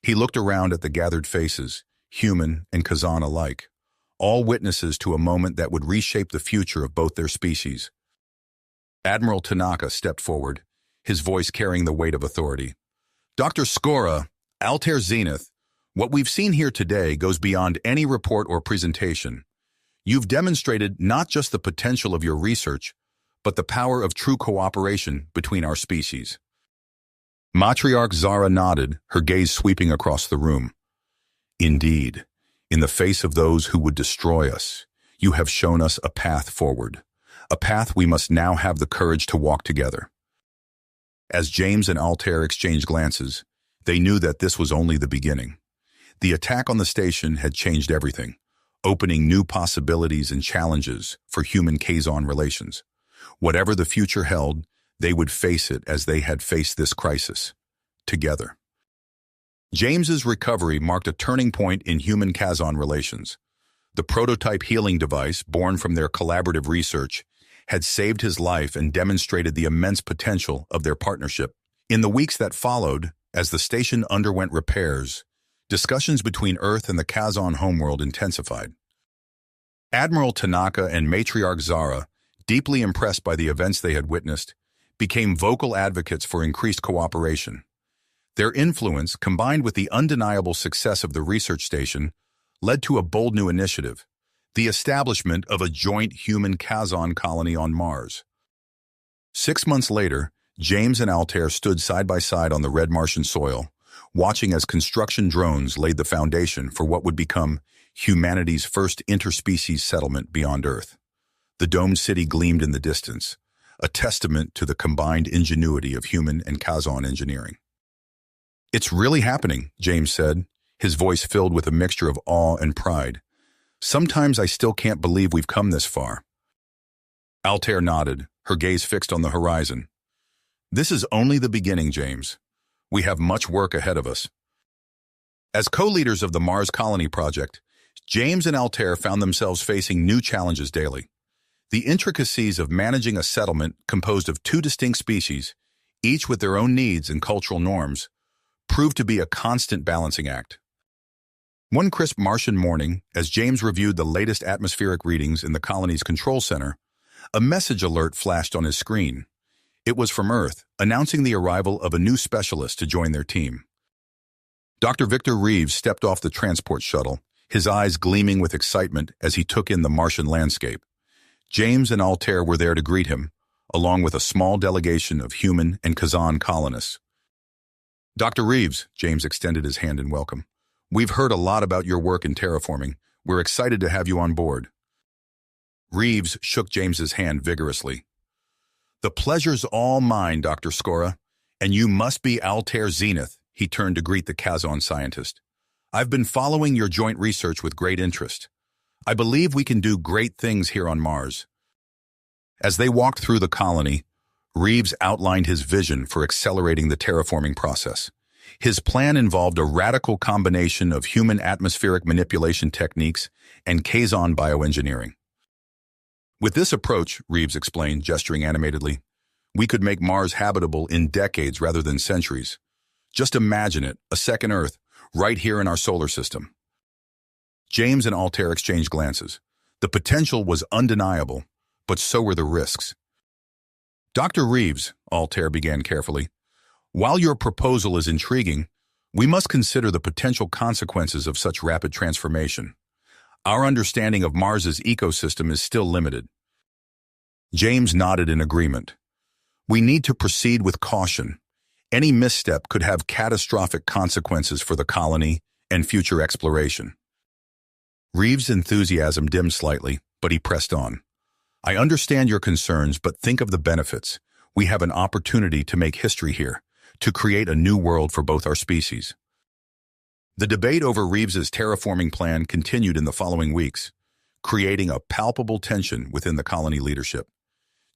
He looked around at the gathered faces, human and Kazan alike, all witnesses to a moment that would reshape the future of both their species. Admiral Tanaka stepped forward, his voice carrying the weight of authority. "Dr. Skora, Altair Zenith, what we've seen here today goes beyond any report or presentation. You've demonstrated not just the potential of your research, but the power of true cooperation between our species." Matriarch Zara nodded, her gaze sweeping across the room. "Indeed, in the face of those who would destroy us, you have shown us a path forward, a path we must now have the courage to walk together." As James and Altair exchanged glances, they knew that this was only the beginning. The attack on the station had changed everything, opening new possibilities and challenges for human-Kazon relations. Whatever the future held, they would face it as they had faced this crisis, together. James's recovery marked a turning point in human-Kazon relations. The prototype healing device, born from their collaborative research, had saved his life and demonstrated the immense potential of their partnership. In the weeks that followed, as the station underwent repairs, discussions between Earth and the Kazon homeworld intensified. Admiral Tanaka and Matriarch Zara, deeply impressed by the events they had witnessed, became vocal advocates for increased cooperation. Their influence, combined with the undeniable success of the research station, led to a bold new initiative, the establishment of a joint human Kazon colony on Mars. 6 months later, James and Altair stood side by side on the red Martian soil, watching as construction drones laid the foundation for what would become humanity's first interspecies settlement beyond Earth. The domed city gleamed in the distance, a testament to the combined ingenuity of human and Kazon engineering. "It's really happening," James said, his voice filled with a mixture of awe and pride. "Sometimes I still can't believe we've come this far." Altair nodded, her gaze fixed on the horizon. "This is only the beginning, James. We have much work ahead of us." As co-leaders of the Mars Colony Project, James and Altair found themselves facing new challenges daily. The intricacies of managing a settlement composed of 2 distinct species, each with their own needs and cultural norms, proved to be a constant balancing act. One crisp Martian morning, as James reviewed the latest atmospheric readings in the colony's control center, a message alert flashed on his screen. It was from Earth, announcing the arrival of a new specialist to join their team. Dr. Victor Reeves stepped off the transport shuttle, his eyes gleaming with excitement as he took in the Martian landscape. James and Altair were there to greet him, along with a small delegation of human and Kazan colonists. "Dr. Reeves," James extended his hand in welcome. "We've heard a lot about your work in terraforming. We're excited to have you on board." Reeves shook James's hand vigorously. "The pleasure's all mine, Dr. Skora, and you must be Altair Zenith," he turned to greet the Kazon scientist. "I've been following your joint research with great interest. I believe we can do great things here on Mars." As they walked through the colony, Reeves outlined his vision for accelerating the terraforming process. His plan involved a radical combination of human atmospheric manipulation techniques and Kazon bioengineering. "With this approach," Reeves explained, gesturing animatedly, We could make Mars habitable in decades rather than centuries. Just imagine it, a second Earth, right here in our solar system. James and Altair exchanged glances. The potential was undeniable, but so were the risks. Dr. Reeves, Altair began carefully, while your proposal is intriguing, we must consider the potential consequences of such rapid transformation. Our understanding of Mars's ecosystem is still limited. James nodded in agreement. We need to proceed with caution. Any misstep could have catastrophic consequences for the colony and future exploration. Reeves' enthusiasm dimmed slightly, but he pressed on. I understand your concerns, but think of the benefits. We have an opportunity to make history here, to create a new world for both our species. The debate over Reeves's terraforming plan continued in the following weeks, creating a palpable tension within the colony leadership.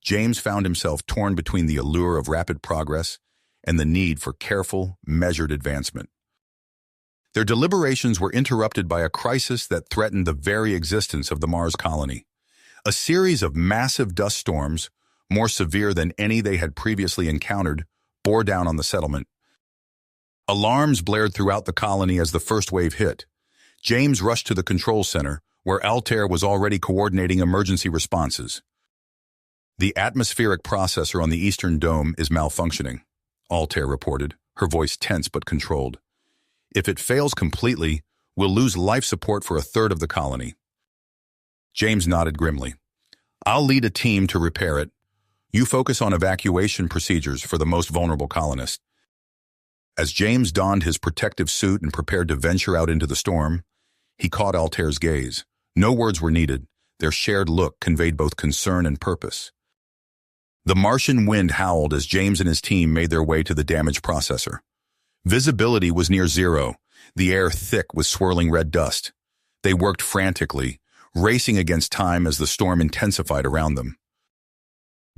James found himself torn between the allure of rapid progress and the need for careful, measured advancement. Their deliberations were interrupted by a crisis that threatened the very existence of the Mars colony. A series of massive dust storms, more severe than any they had previously encountered, bore down on the settlement. Alarms blared throughout the colony as the first wave hit. James rushed to the control center, where Altair was already coordinating emergency responses. The atmospheric processor on the eastern dome is malfunctioning, Altair reported, her voice tense but controlled. If it fails completely, we'll lose life support for a third of the colony. James nodded grimly. I'll lead a team to repair it. You focus on evacuation procedures for the most vulnerable colonists. As James donned his protective suit and prepared to venture out into the storm, he caught Altair's gaze. No words were needed. Their shared look conveyed both concern and purpose. The Martian wind howled as James and his team made their way to the damaged processor. Visibility was near zero, the air thick with swirling red dust. They worked frantically, racing against time as the storm intensified around them.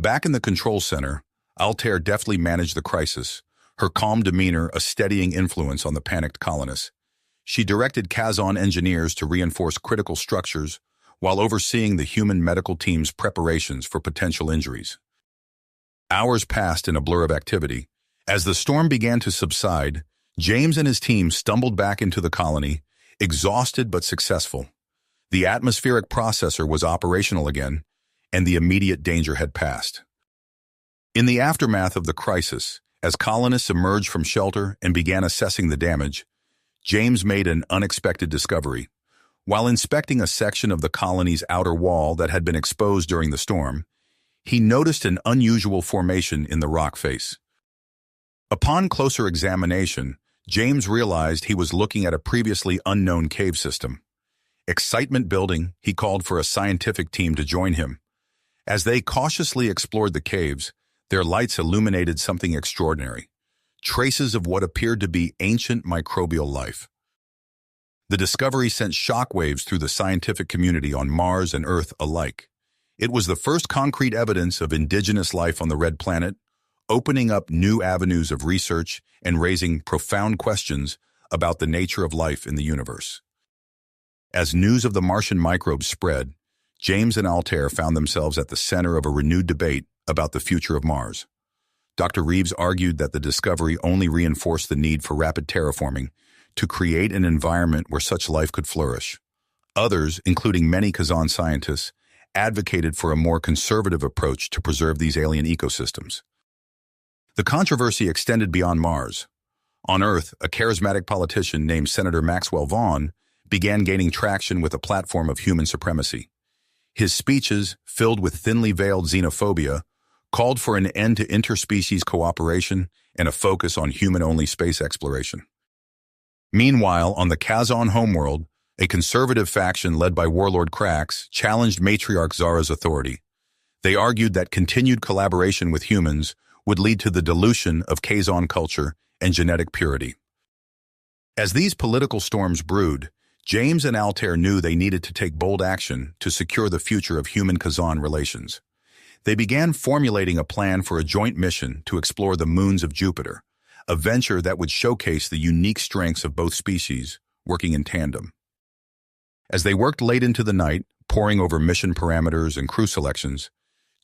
Back in the control center, Altair deftly managed the crisis, her calm demeanor a steadying influence on the panicked colonists. She directed Kazon engineers to reinforce critical structures while overseeing the human medical team's preparations for potential injuries. Hours passed in a blur of activity. As the storm began to subside, James and his team stumbled back into the colony, exhausted but successful. The atmospheric processor was operational again, and the immediate danger had passed. In the aftermath of the crisis, as colonists emerged from shelter and began assessing the damage, James made an unexpected discovery. While inspecting a section of the colony's outer wall that had been exposed during the storm, he noticed an unusual formation in the rock face. Upon closer examination, James realized he was looking at a previously unknown cave system. Excitement building, he called for a scientific team to join him. As they cautiously explored the caves, their lights illuminated something extraordinary, traces of what appeared to be ancient microbial life. The discovery sent shockwaves through the scientific community on Mars and Earth alike. It was the first concrete evidence of indigenous life on the Red Planet, opening up new avenues of research and raising profound questions about the nature of life in the universe. As news of the Martian microbes spread, James and Altair found themselves at the center of a renewed debate about the future of Mars. Dr. Reeves argued that the discovery only reinforced the need for rapid terraforming to create an environment where such life could flourish. Others, including many Kazan scientists, advocated for a more conservative approach to preserve these alien ecosystems. The controversy extended beyond Mars. On Earth, a charismatic politician named Senator Maxwell Vaughn began gaining traction with a platform of human supremacy. His speeches, filled with thinly veiled xenophobia, called for an end to interspecies cooperation and a focus on human-only space exploration. Meanwhile, on the Kazon homeworld, a conservative faction led by warlord Krax challenged matriarch Zara's authority. They argued that continued collaboration with humans would lead to the dilution of Kazon culture and genetic purity. As these political storms brewed, James and Altair knew they needed to take bold action to secure the future of human-Kazon relations. They began formulating a plan for a joint mission to explore the moons of Jupiter, a venture that would showcase the unique strengths of both species working in tandem. As they worked late into the night, poring over mission parameters and crew selections,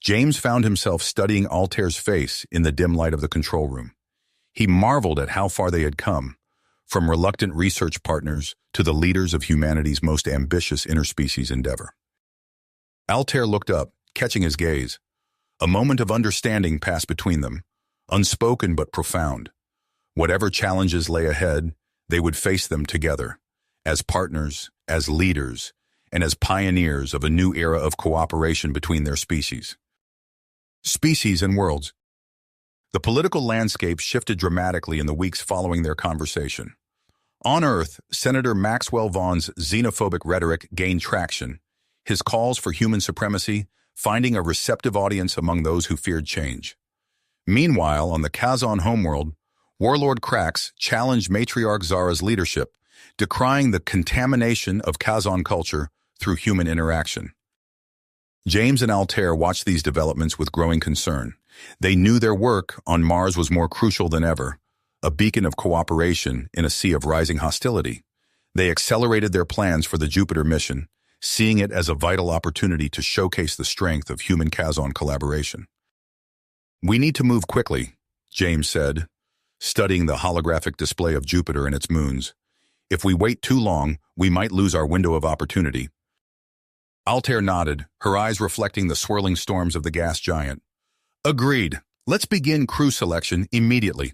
James found himself studying Altair's face in the dim light of the control room. He marveled at how far they had come, from reluctant research partners to the leaders of humanity's most ambitious interspecies endeavor. Altair looked up, catching his gaze. A moment of understanding passed between them, unspoken but profound. Whatever challenges lay ahead, they would face them together, as partners, as leaders, and as pioneers of a new era of cooperation between their species. Species and worlds. The political landscape shifted dramatically in the weeks following their conversation. On Earth, Senator Maxwell Vaughn's xenophobic rhetoric gained traction, his calls for human supremacy finding a receptive audience among those who feared change. Meanwhile, on the Kazon homeworld, Warlord Krax challenged Matriarch Zara's leadership, decrying the contamination of Kazon culture through human interaction. James and Altair watched these developments with growing concern. They knew their work on Mars was more crucial than ever, a beacon of cooperation in a sea of rising hostility. They accelerated their plans for the Jupiter mission, seeing it as a vital opportunity to showcase the strength of human-Kazon collaboration. "We need to move quickly," James said, studying the holographic display of Jupiter and its moons. "If we wait too long, we might lose our window of opportunity." Altair nodded, her eyes reflecting the swirling storms of the gas giant. "Agreed. Let's begin crew selection immediately."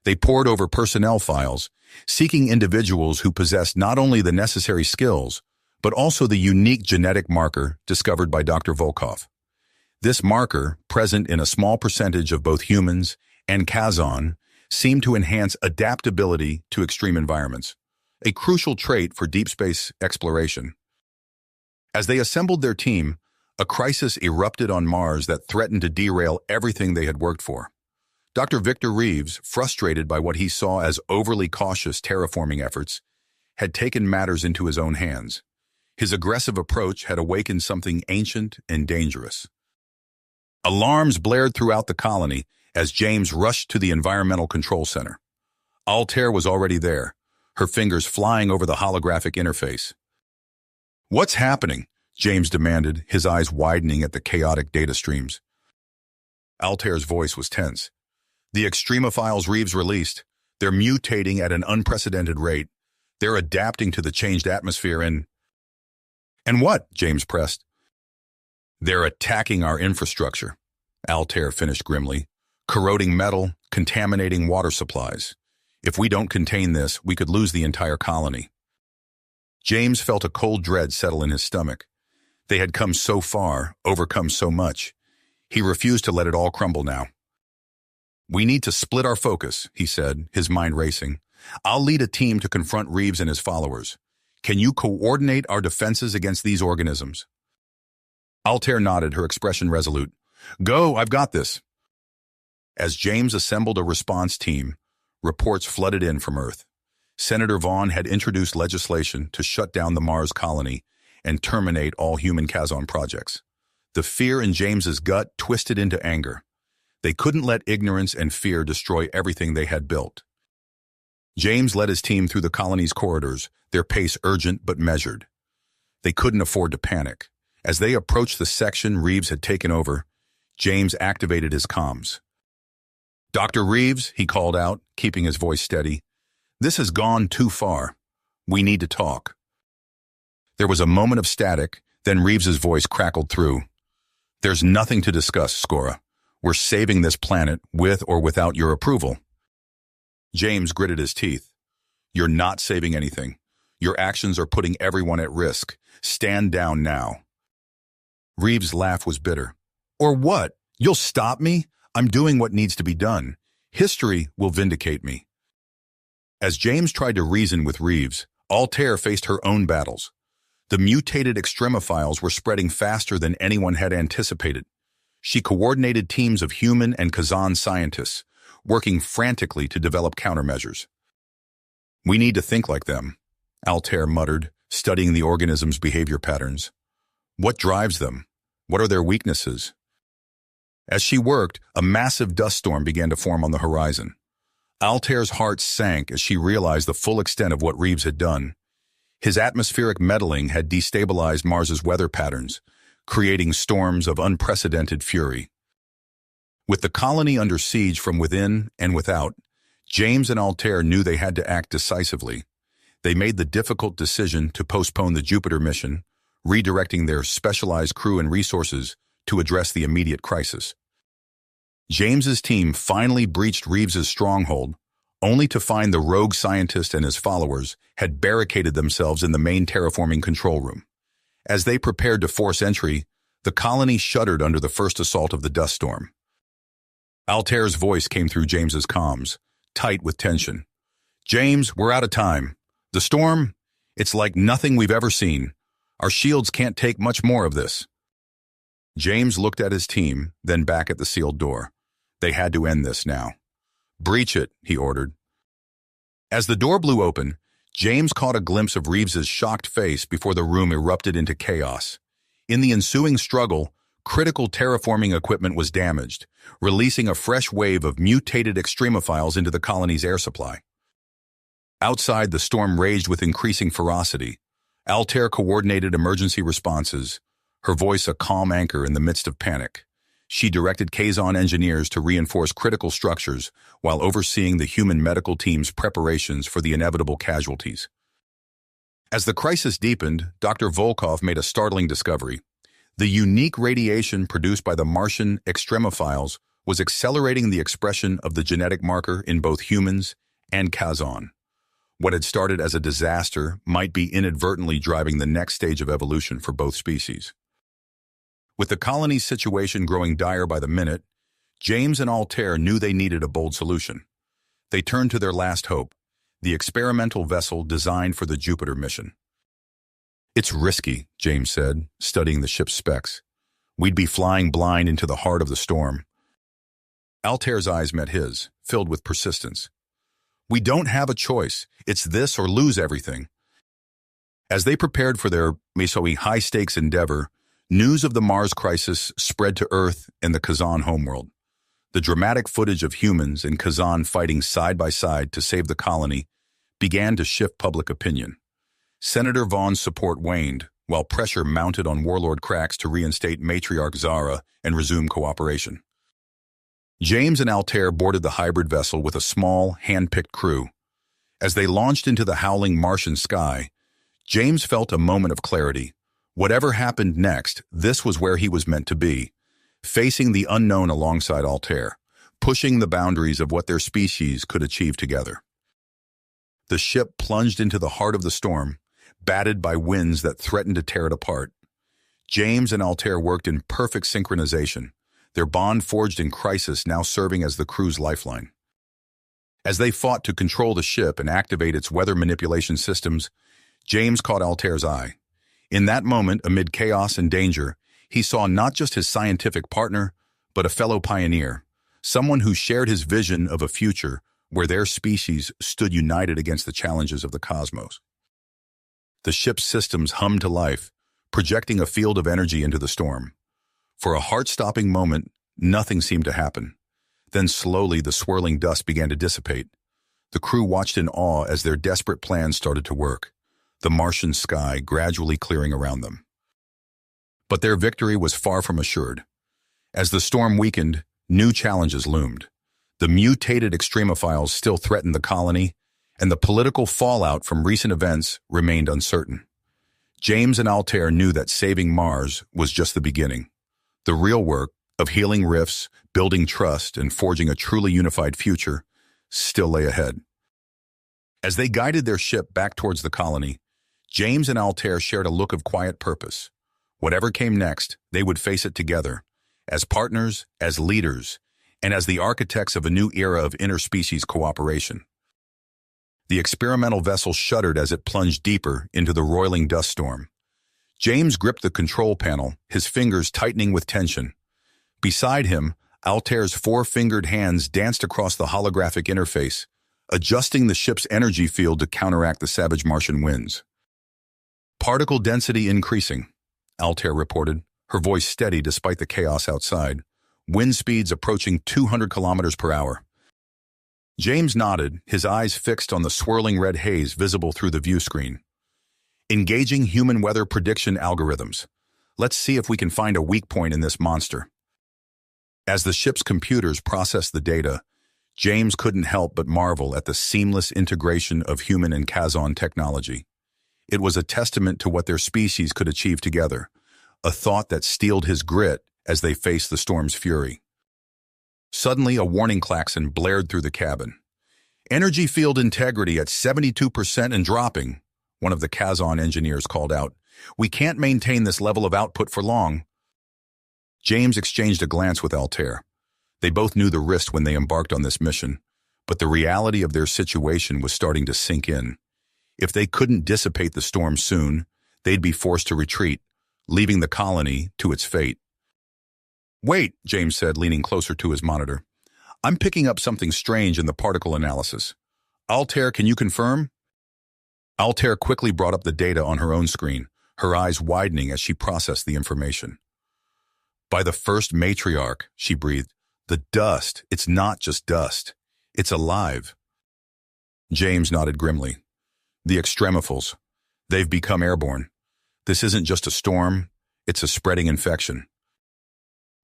They pored over personnel files, seeking individuals who possessed not only the necessary skills, but also the unique genetic marker discovered by Dr. Volkov. This marker, present in a small percentage of both humans and Kazon, seemed to enhance adaptability to extreme environments, a crucial trait for deep space exploration. As they assembled their team, a crisis erupted on Mars that threatened to derail everything they had worked for. Dr. Victor Reeves, frustrated by what he saw as overly cautious terraforming efforts, had taken matters into his own hands. His aggressive approach had awakened something ancient and dangerous. Alarms blared throughout the colony as James rushed to the Environmental Control Center. Altair was already there, her fingers flying over the holographic interface. "What's happening?" James demanded, his eyes widening at the chaotic data streams. Altair's voice was tense. "The Extremophiles Reeves released. They're mutating at an unprecedented rate. They're adapting to the changed atmosphere and—" "And what?" James pressed. "They're attacking our infrastructure," Altair finished grimly. "Corroding metal, contaminating water supplies. If we don't contain this, we could lose the entire colony." James felt a cold dread settle in his stomach. They had come so far, overcome so much. He refused to let it all crumble now. "We need to split our focus," he said, his mind racing. "I'll lead a team to confront Reeves and his followers. Can you coordinate our defenses against these organisms?" Altair nodded, her expression resolute. "Go, I've got this." As James assembled a response team, reports flooded in from Earth. Senator Vaughn had introduced legislation to shut down the Mars colony and terminate all human Kazon projects. The fear in James's gut twisted into anger. They couldn't let ignorance and fear destroy everything they had built. James led his team through the colony's corridors, their pace urgent but measured. They couldn't afford to panic. As they approached the section Reeves had taken over, James activated his comms. "Dr. Reeves," he called out, keeping his voice steady, "this has gone too far. We need to talk." There was a moment of static, then Reeves's voice crackled through. "There's nothing to discuss, Skora. We're saving this planet with or without your approval." James gritted his teeth. "You're not saving anything. Your actions are putting everyone at risk. Stand down now." Reeves' laugh was bitter. "Or what? You'll stop me? I'm doing what needs to be done. History will vindicate me." As James tried to reason with Reeves, Altair faced her own battles. The mutated Extremophiles were spreading faster than anyone had anticipated. She coordinated teams of human and Kazon scientists, working frantically to develop countermeasures. "We need to think like them," Altair muttered, studying the organism's behavior patterns. "What drives them? What are their weaknesses?" As she worked, a massive dust storm began to form on the horizon. Altair's heart sank as she realized the full extent of what Reeves had done. His atmospheric meddling had destabilized Mars's weather patterns, creating storms of unprecedented fury. With the colony under siege from within and without, James and Altair knew they had to act decisively. They made the difficult decision to postpone the Jupiter mission, redirecting their specialized crew and resources to address the immediate crisis. James's team finally breached Reeves's stronghold, only to find the rogue scientist and his followers had barricaded themselves in the main terraforming control room. As they prepared to force entry, the colony shuddered under the first assault of the dust storm. Altair's voice came through James's comms, tight with tension. "James, we're out of time. The storm, it's like nothing we've ever seen. Our shields can't take much more of this." James looked at his team, then back at the sealed door. They had to end this now. "Breach it," he ordered. As the door blew open, James caught a glimpse of Reeves's shocked face before the room erupted into chaos. In the ensuing struggle, critical terraforming equipment was damaged, releasing a fresh wave of mutated extremophiles into the colony's air supply. Outside, the storm raged with increasing ferocity. Altair coordinated emergency responses, her voice a calm anchor in the midst of panic. She directed Kazon engineers to reinforce critical structures while overseeing the human medical team's preparations for the inevitable casualties. As the crisis deepened, Dr. Volkov made a startling discovery. The unique radiation produced by the Martian extremophiles was accelerating the expression of the genetic marker in both humans and Kazon. What had started as a disaster might be inadvertently driving the next stage of evolution for both species. With the colony's situation growing dire by the minute, James and Altair knew they needed a bold solution. They turned to their last hope, the experimental vessel designed for the Jupiter mission. "It's risky," James said, studying the ship's specs. "We'd be flying blind into the heart of the storm." Altair's eyes met his, filled with persistence. "We don't have a choice. It's this or lose everything." As they prepared for their high-stakes endeavor, news of the Mars crisis spread to Earth and the Kazan homeworld. The dramatic footage of humans and Kazan fighting side by side to save the colony began to shift public opinion. Senator Vaughn's support waned, while pressure mounted on Warlord Krax to reinstate Matriarch Zara and resume cooperation. James and Altair boarded the hybrid vessel with a small, hand-picked crew. As they launched into the howling Martian sky, James felt a moment of clarity. Whatever happened next, this was where he was meant to be, facing the unknown alongside Altair, pushing the boundaries of what their species could achieve together. The ship plunged into the heart of the storm, battered by winds that threatened to tear it apart. James and Altair worked in perfect synchronization, their bond forged in crisis now serving as the crew's lifeline. As they fought to control the ship and activate its weather manipulation systems, James caught Altair's eye. In that moment, amid chaos and danger, he saw not just his scientific partner, but a fellow pioneer, someone who shared his vision of a future where their species stood united against the challenges of the cosmos. The ship's systems hummed to life, projecting a field of energy into the storm. For a heart-stopping moment, nothing seemed to happen. Then slowly the swirling dust began to dissipate. The crew watched in awe as their desperate plans started to work, the Martian sky gradually clearing around them. But their victory was far from assured. As the storm weakened, new challenges loomed. The mutated extremophiles still threatened the colony, and the political fallout from recent events remained uncertain. James and Altair knew that saving Mars was just the beginning. The real work of healing rifts, building trust, and forging a truly unified future still lay ahead. As they guided their ship back towards the colony, James and Altair shared a look of quiet purpose. Whatever came next, they would face it together, as partners, as leaders, and as the architects of a new era of interspecies cooperation. The experimental vessel shuddered as it plunged deeper into the roiling dust storm. James gripped the control panel, his fingers tightening with tension. Beside him, Altair's four-fingered hands danced across the holographic interface, adjusting the ship's energy field to counteract the savage Martian winds. "Particle density increasing," Altair reported, her voice steady despite the chaos outside. "Wind speeds approaching 200 kilometers per hour." James nodded, his eyes fixed on the swirling red haze visible through the view screen. "Engaging human weather prediction algorithms. Let's see if we can find a weak point in this monster. As the ship's computers processed the data, James couldn't help but marvel at the seamless integration of human and Kazon technology. It was a testament to what their species could achieve together, a thought that steeled his grit as they faced the storm's fury. Suddenly, a warning klaxon blared through the cabin. "Energy field integrity at 72% and dropping," one of the Kazon engineers called out. "We can't maintain this level of output for long." James exchanged a glance with Altair. They both knew the risk when they embarked on this mission, but the reality of their situation was starting to sink in. If they couldn't dissipate the storm soon, they'd be forced to retreat, leaving the colony to its fate. "Wait," James said, leaning closer to his monitor. "I'm picking up something strange in the particle analysis. Altair, can you confirm?" Altair quickly brought up the data on her own screen, her eyes widening as she processed the information. "By the first matriarch," she breathed, "the dust, it's not just dust. It's alive." James nodded grimly. "The Extremophiles. They've become airborne. This isn't just a storm, it's a spreading infection."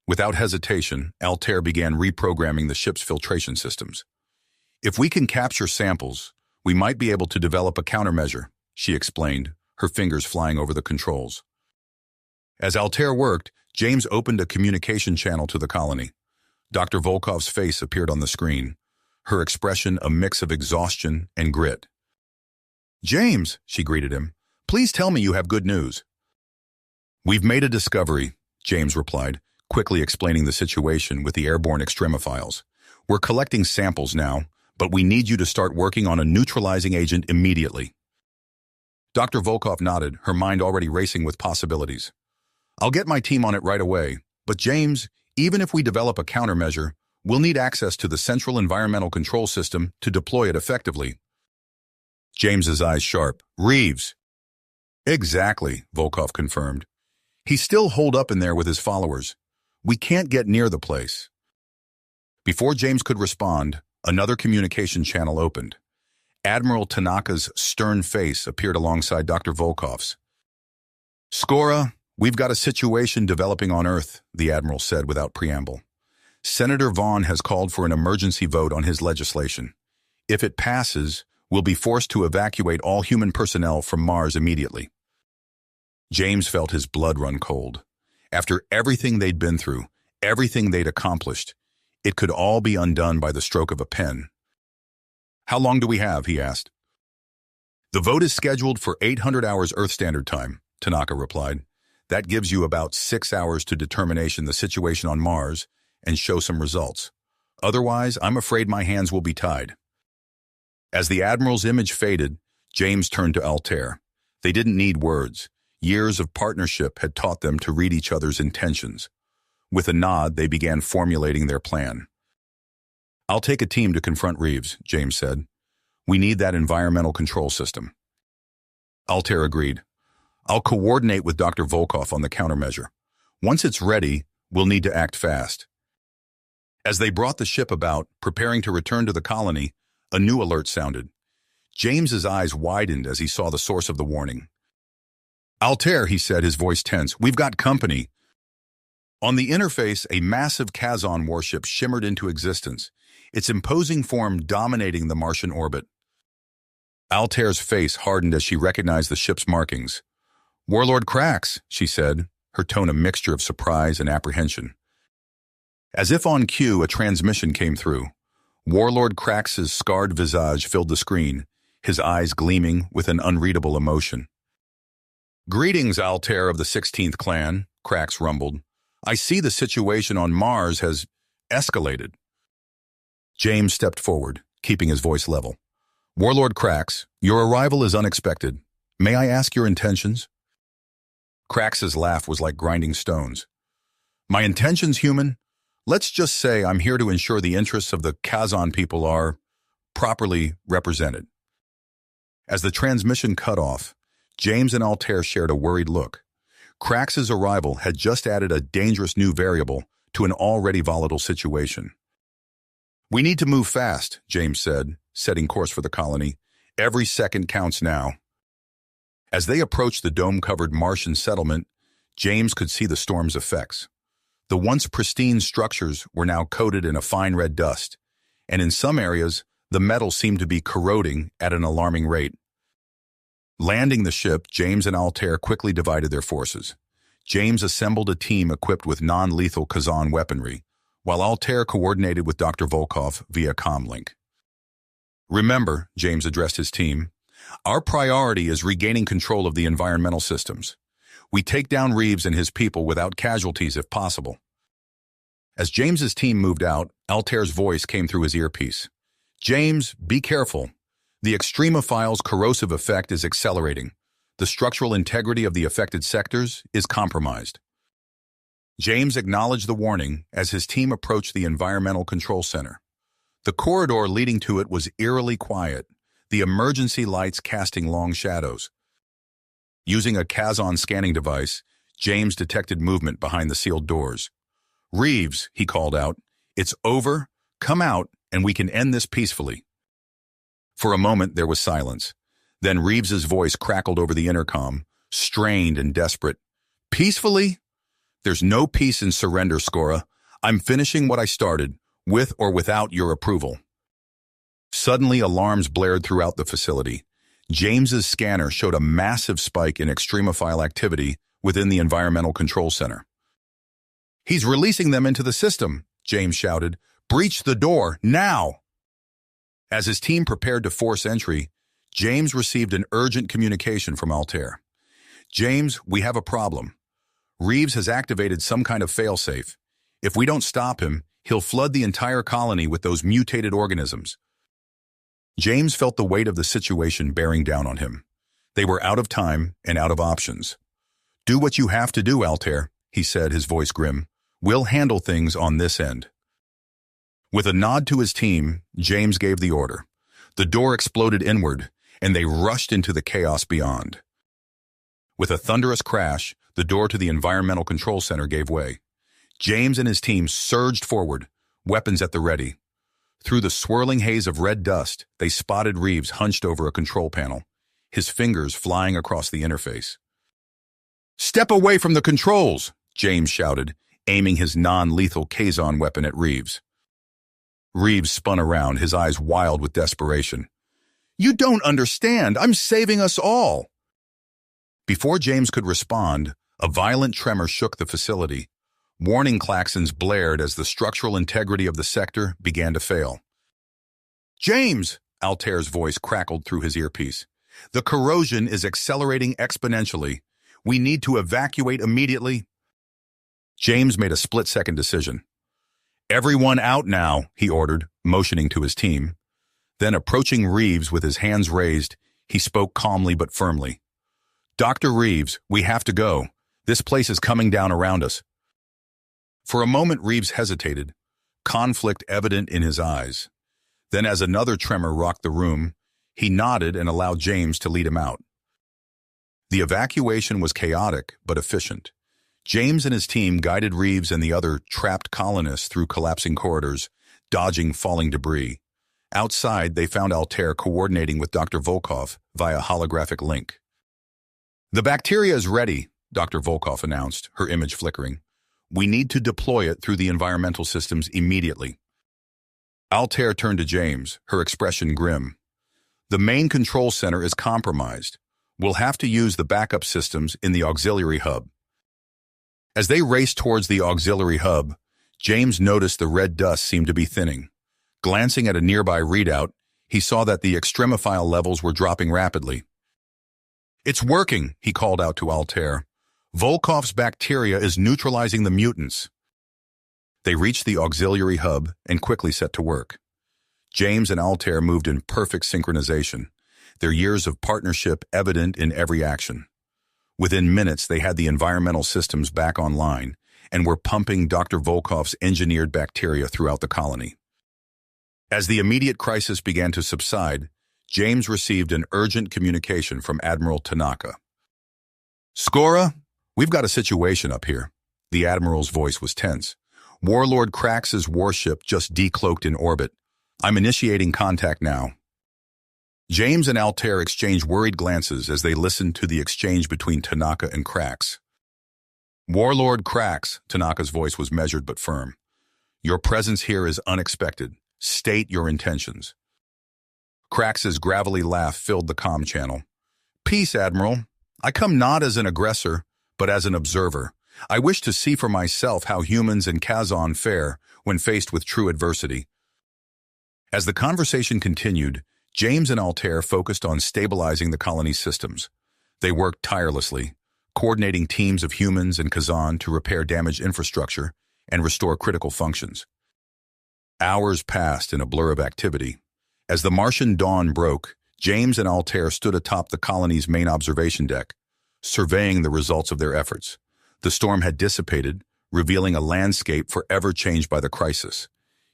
Without hesitation, Altair began reprogramming the ship's filtration systems. "If we can capture samples, we might be able to develop a countermeasure," she explained, her fingers flying over the controls. As Altair worked, James opened a communication channel to the colony. Dr. Volkov's face appeared on the screen, her expression a mix of exhaustion and grit. "James," she greeted him, "please tell me you have good news." "We've made a discovery," James replied, quickly explaining the situation with the airborne extremophiles. "We're collecting samples now, but we need you to start working on a neutralizing agent immediately." Dr. Volkov nodded, her mind already racing with possibilities. "I'll get my team on it right away, but James, even if we develop a countermeasure, we'll need access to the central environmental control system to deploy it effectively." James's eyes sharp. "Reeves." "Exactly," Volkov confirmed. "He's still holed up in there with his followers. We can't get near the place." Before James could respond, another communication channel opened. Admiral Tanaka's stern face appeared alongside Dr. Volkov's. "Skora, we've got a situation developing on Earth," the Admiral said without preamble. "Senator Vaughn has called for an emergency vote on his legislation. If it passes, we'll be forced to evacuate all human personnel from Mars immediately." James felt his blood run cold. After everything they'd been through, everything they'd accomplished, it could all be undone by the stroke of a pen. "How long do we have?" he asked. "The vote is scheduled for 800 hours Earth Standard Time," Tanaka replied. "That gives you about 6 hours to determination the situation on Mars and show some results. Otherwise, I'm afraid my hands will be tied." As the Admiral's image faded, James turned to Altair. They didn't need words. Years of partnership had taught them to read each other's intentions. With a nod, they began formulating their plan. "I'll take a team to confront Reeves," James said. "We need that environmental control system." Altair agreed. "I'll coordinate with Dr. Volkov on the countermeasure. Once it's ready, we'll need to act fast." As they brought the ship about, preparing to return to the colony, a new alert sounded. James's eyes widened as he saw the source of the warning. "Altair," he said, his voice tense, "we've got company." On the interface, a massive Kazon warship shimmered into existence, its imposing form dominating the Martian orbit. Altair's face hardened as she recognized the ship's markings. "Warlord Krax," she said, her tone a mixture of surprise and apprehension. As if on cue, a transmission came through. Warlord Krax's scarred visage filled the screen, his eyes gleaming with an unreadable emotion. "Greetings, Altair of the 16th Clan," Krax rumbled. "I see the situation on Mars has escalated." James stepped forward, keeping his voice level. "Warlord Krax, your arrival is unexpected. May I ask your intentions?" Krax's laugh was like grinding stones. "My intentions, human? Let's just say I'm here to ensure the interests of the Kazon people are properly represented." As the transmission cut off, James and Altair shared a worried look. Krax's arrival had just added a dangerous new variable to an already volatile situation. "We need to move fast," James said, setting course for the colony. "Every second counts now." As they approached the dome-covered Martian settlement, James could see the storm's effects. The once pristine structures were now coated in a fine red dust, and in some areas, the metal seemed to be corroding at an alarming rate. Landing the ship, James and Altair quickly divided their forces. James assembled a team equipped with non-lethal Kazan weaponry, while Altair coordinated with Dr. Volkov via comlink. Remember, James addressed his team, our priority is regaining control of the environmental systems. We take down Reeves and his people without casualties if possible. As James's team moved out, Altair's voice came through his earpiece. James, be careful. The Extremophile's corrosive effect is accelerating. The structural integrity of the affected sectors is compromised. James acknowledged the warning as his team approached the Environmental Control Center. The corridor leading to it was eerily quiet, the emergency lights casting long shadows. Using a Kazan scanning device, James detected movement behind the sealed doors. Reeves, he called out, it's over, come out, and we can end this peacefully. For a moment, there was silence. Then Reeves's voice crackled over the intercom, strained and desperate. Peacefully? There's no peace in surrender, Skora. I'm finishing what I started, with or without your approval. Suddenly, alarms blared throughout the facility. James's scanner showed a massive spike in extremophile activity within the Environmental Control Center. He's releasing them into the system, James shouted. Breach the door, now! As his team prepared to force entry, James received an urgent communication from Altair. James, we have a problem. Reeves has activated some kind of failsafe. If we don't stop him, he'll flood the entire colony with those mutated organisms. James felt the weight of the situation bearing down on him. They were out of time and out of options. Do what you have to do, Altair, he said, his voice grim. We'll handle things on this end. With a nod to his team, James gave the order. The door exploded inward, and they rushed into the chaos beyond. With a thunderous crash, the door to the Environmental Control Center gave way. James and his team surged forward, weapons at the ready. Through the swirling haze of red dust, they spotted Reeves hunched over a control panel, his fingers flying across the interface. Step away from the controls, James shouted, aiming his non-lethal Kazan weapon at Reeves. Reeves spun around, his eyes wild with desperation. You don't understand. I'm saving us all. Before James could respond, a violent tremor shook the facility. Warning klaxons blared as the structural integrity of the sector began to fail. James, Altair's voice crackled through his earpiece. The corrosion is accelerating exponentially. We need to evacuate immediately. James made a split-second decision. Everyone out now, he ordered, motioning to his team. Then, approaching Reeves with his hands raised, he spoke calmly but firmly. Dr. Reeves, we have to go. This place is coming down around us. For a moment, Reeves hesitated, conflict evident in his eyes. Then, as another tremor rocked the room, he nodded and allowed James to lead him out. The evacuation was chaotic but efficient. James and his team guided Reeves and the other trapped colonists through collapsing corridors, dodging falling debris. Outside, they found Altair coordinating with Dr. Volkov via holographic link. The bacteria is ready, Dr. Volkov announced, her image flickering. We need to deploy it through the environmental systems immediately. Altair turned to James, her expression grim. The main control center is compromised. We'll have to use the backup systems in the auxiliary hub. As they raced towards the auxiliary hub, James noticed the red dust seemed to be thinning. Glancing at a nearby readout, he saw that the extremophile levels were dropping rapidly. It's working, he called out to Altair. Volkov's bacteria is neutralizing the mutants. They reached the auxiliary hub and quickly set to work. James and Altair moved in perfect synchronization, their years of partnership evident in every action. Within minutes, they had the environmental systems back online and were pumping Dr. Volkov's engineered bacteria throughout the colony. As the immediate crisis began to subside, James received an urgent communication from Admiral Tanaka. Skora, we've got a situation up here. The Admiral's voice was tense. Warlord Krax's warship just decloaked in orbit. I'm initiating contact now. James and Altair exchanged worried glances as they listened to the exchange between Tanaka and Krax. Warlord Cracks, Tanaka's voice was measured but firm. Your presence here is unexpected. State your intentions. Crax's gravelly laugh filled the comm channel. Peace, Admiral. I come not as an aggressor, but as an observer. I wish to see for myself how humans and Kazon fare when faced with true adversity. As the conversation continued, James and Altair focused on stabilizing the colony's systems. They worked tirelessly, coordinating teams of humans and Kazon to repair damaged infrastructure and restore critical functions. Hours passed in a blur of activity. As the Martian dawn broke, James and Altair stood atop the colony's main observation deck, surveying the results of their efforts. The storm had dissipated, revealing a landscape forever changed by the crisis.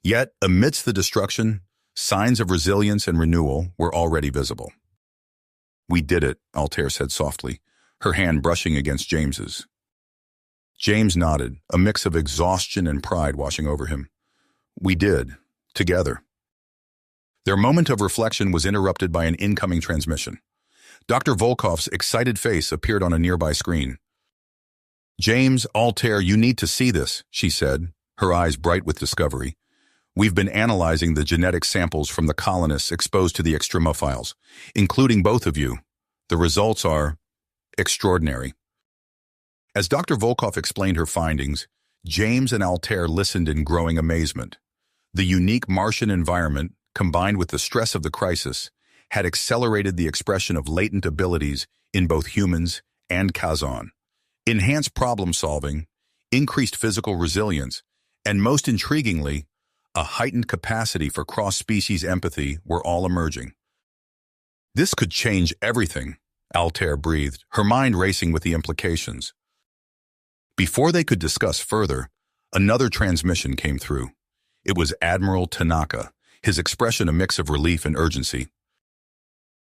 Yet, amidst the destruction, signs of resilience and renewal were already visible. We did it, Altair said softly, her hand brushing against James's. James nodded, a mix of exhaustion and pride washing over him. We did, together. Their moment of reflection was interrupted by an incoming transmission. Dr. Volkov's excited face appeared on a nearby screen. James, Altair, you need to see this, she said, her eyes bright with discovery. We've been analyzing the genetic samples from the colonists exposed to the Extremophiles, including both of you. The results are extraordinary. As Dr. Volkov explained her findings, James and Altair listened in growing amazement. The unique Martian environment, combined with the stress of the crisis, had accelerated the expression of latent abilities in both humans and Kazon. Enhanced problem-solving, increased physical resilience, and most intriguingly, a heightened capacity for cross-species empathy were all emerging. This could change everything, Altair breathed, her mind racing with the implications. Before they could discuss further, another transmission came through. It was Admiral Tanaka, his expression a mix of relief and urgency.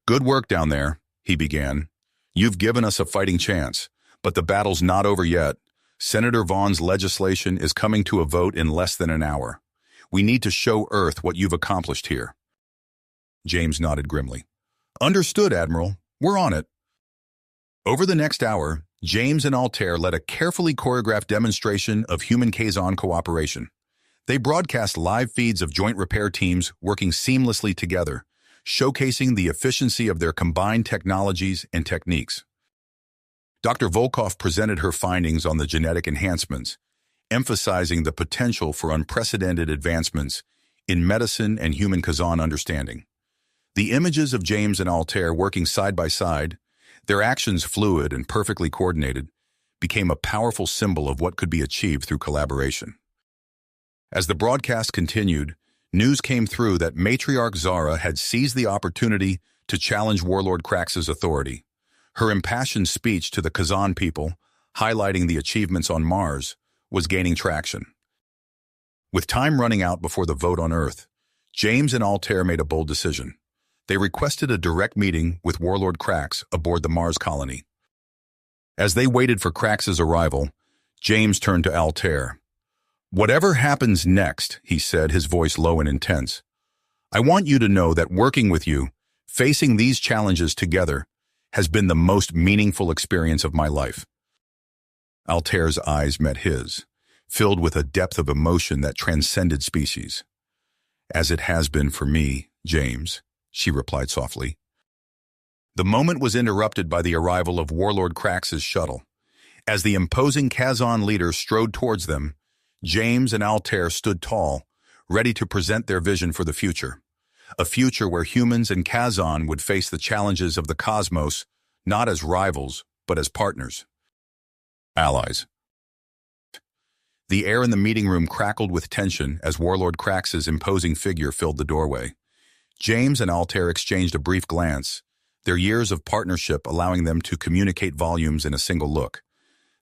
Good work down there, he began. You've given us a fighting chance, but the battle's not over yet. Senator Vaughn's legislation is coming to a vote in less than an hour. We need to show Earth what you've accomplished here. James nodded grimly. Understood, Admiral. We're on it. Over the next hour, James and Altair led a carefully choreographed demonstration of human-Kazon cooperation. They broadcast live feeds of joint repair teams working seamlessly together, showcasing the efficiency of their combined technologies and techniques. Dr. Volkov presented her findings on the genetic enhancements, emphasizing the potential for unprecedented advancements in medicine and human Kazon understanding. The images of James and Altair working side by side, their actions fluid and perfectly coordinated, became a powerful symbol of what could be achieved through collaboration. As the broadcast continued, news came through that Matriarch Zara had seized the opportunity to challenge Warlord Crax's authority. Her impassioned speech to the Kazon people, highlighting the achievements on Mars, was gaining traction. With time running out before the vote on Earth, James and Altair made a bold decision. They requested a direct meeting with Warlord Crax aboard the Mars colony. As they waited for Crax's arrival, James turned to Altair. Whatever happens next, he said, his voice low and intense, I want you to know that working with you, facing these challenges together, has been the most meaningful experience of my life. Altair's eyes met his, filled with a depth of emotion that transcended species. As it has been for me, James, she replied softly. The moment was interrupted by the arrival of Warlord Crax's shuttle. As the imposing Kazon leader strode towards them, James and Altair stood tall, ready to present their vision for the future. A future where humans and Kazon would face the challenges of the cosmos, not as rivals, but as partners. Allies. The air in the meeting room crackled with tension as Warlord Crax's imposing figure filled the doorway. James and Altair exchanged a brief glance, their years of partnership allowing them to communicate volumes in a single look.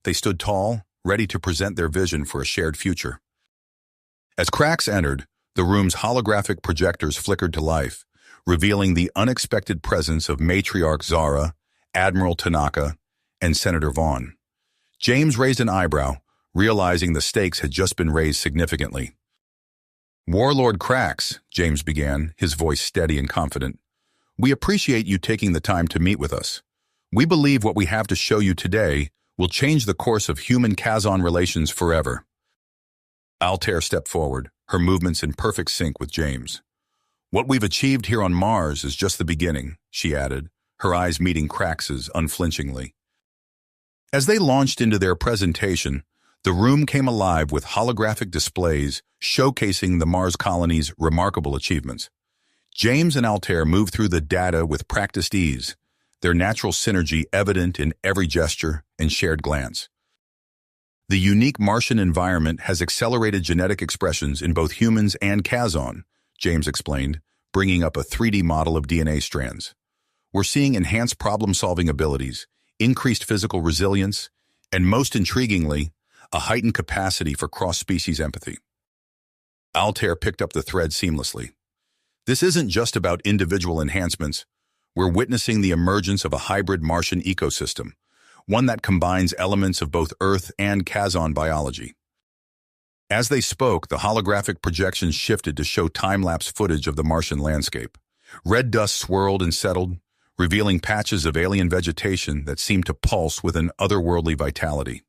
They stood tall, ready to present their vision for a shared future. As Crax entered, the room's holographic projectors flickered to life, revealing the unexpected presence of Matriarch Zara, Admiral Tanaka, and Senator Vaughn. James raised an eyebrow, realizing the stakes had just been raised significantly. Warlord Crax, James began, his voice steady and confident, we appreciate you taking the time to meet with us. We believe what we have to show you today will change the course of human-Kazon relations forever. Altair stepped forward, her movements in perfect sync with James. What we've achieved here on Mars is just the beginning, she added, her eyes meeting Krax's unflinchingly. As they launched into their presentation, the room came alive with holographic displays showcasing the Mars colony's remarkable achievements. James and Altair moved through the data with practiced ease, their natural synergy evident in every gesture and shared glance. The unique Martian environment has accelerated genetic expressions in both humans and Kazon, James explained, bringing up a 3D model of DNA strands. We're seeing enhanced problem-solving abilities, increased physical resilience, and most intriguingly, a heightened capacity for cross-species empathy. Altair picked up the thread seamlessly. This isn't just about individual enhancements. We're witnessing the emergence of a hybrid Martian ecosystem, one that combines elements of both Earth and Kazon biology. As they spoke, the holographic projections shifted to show time-lapse footage of the Martian landscape. Red dust swirled and settled, revealing patches of alien vegetation that seemed to pulse with an otherworldly vitality.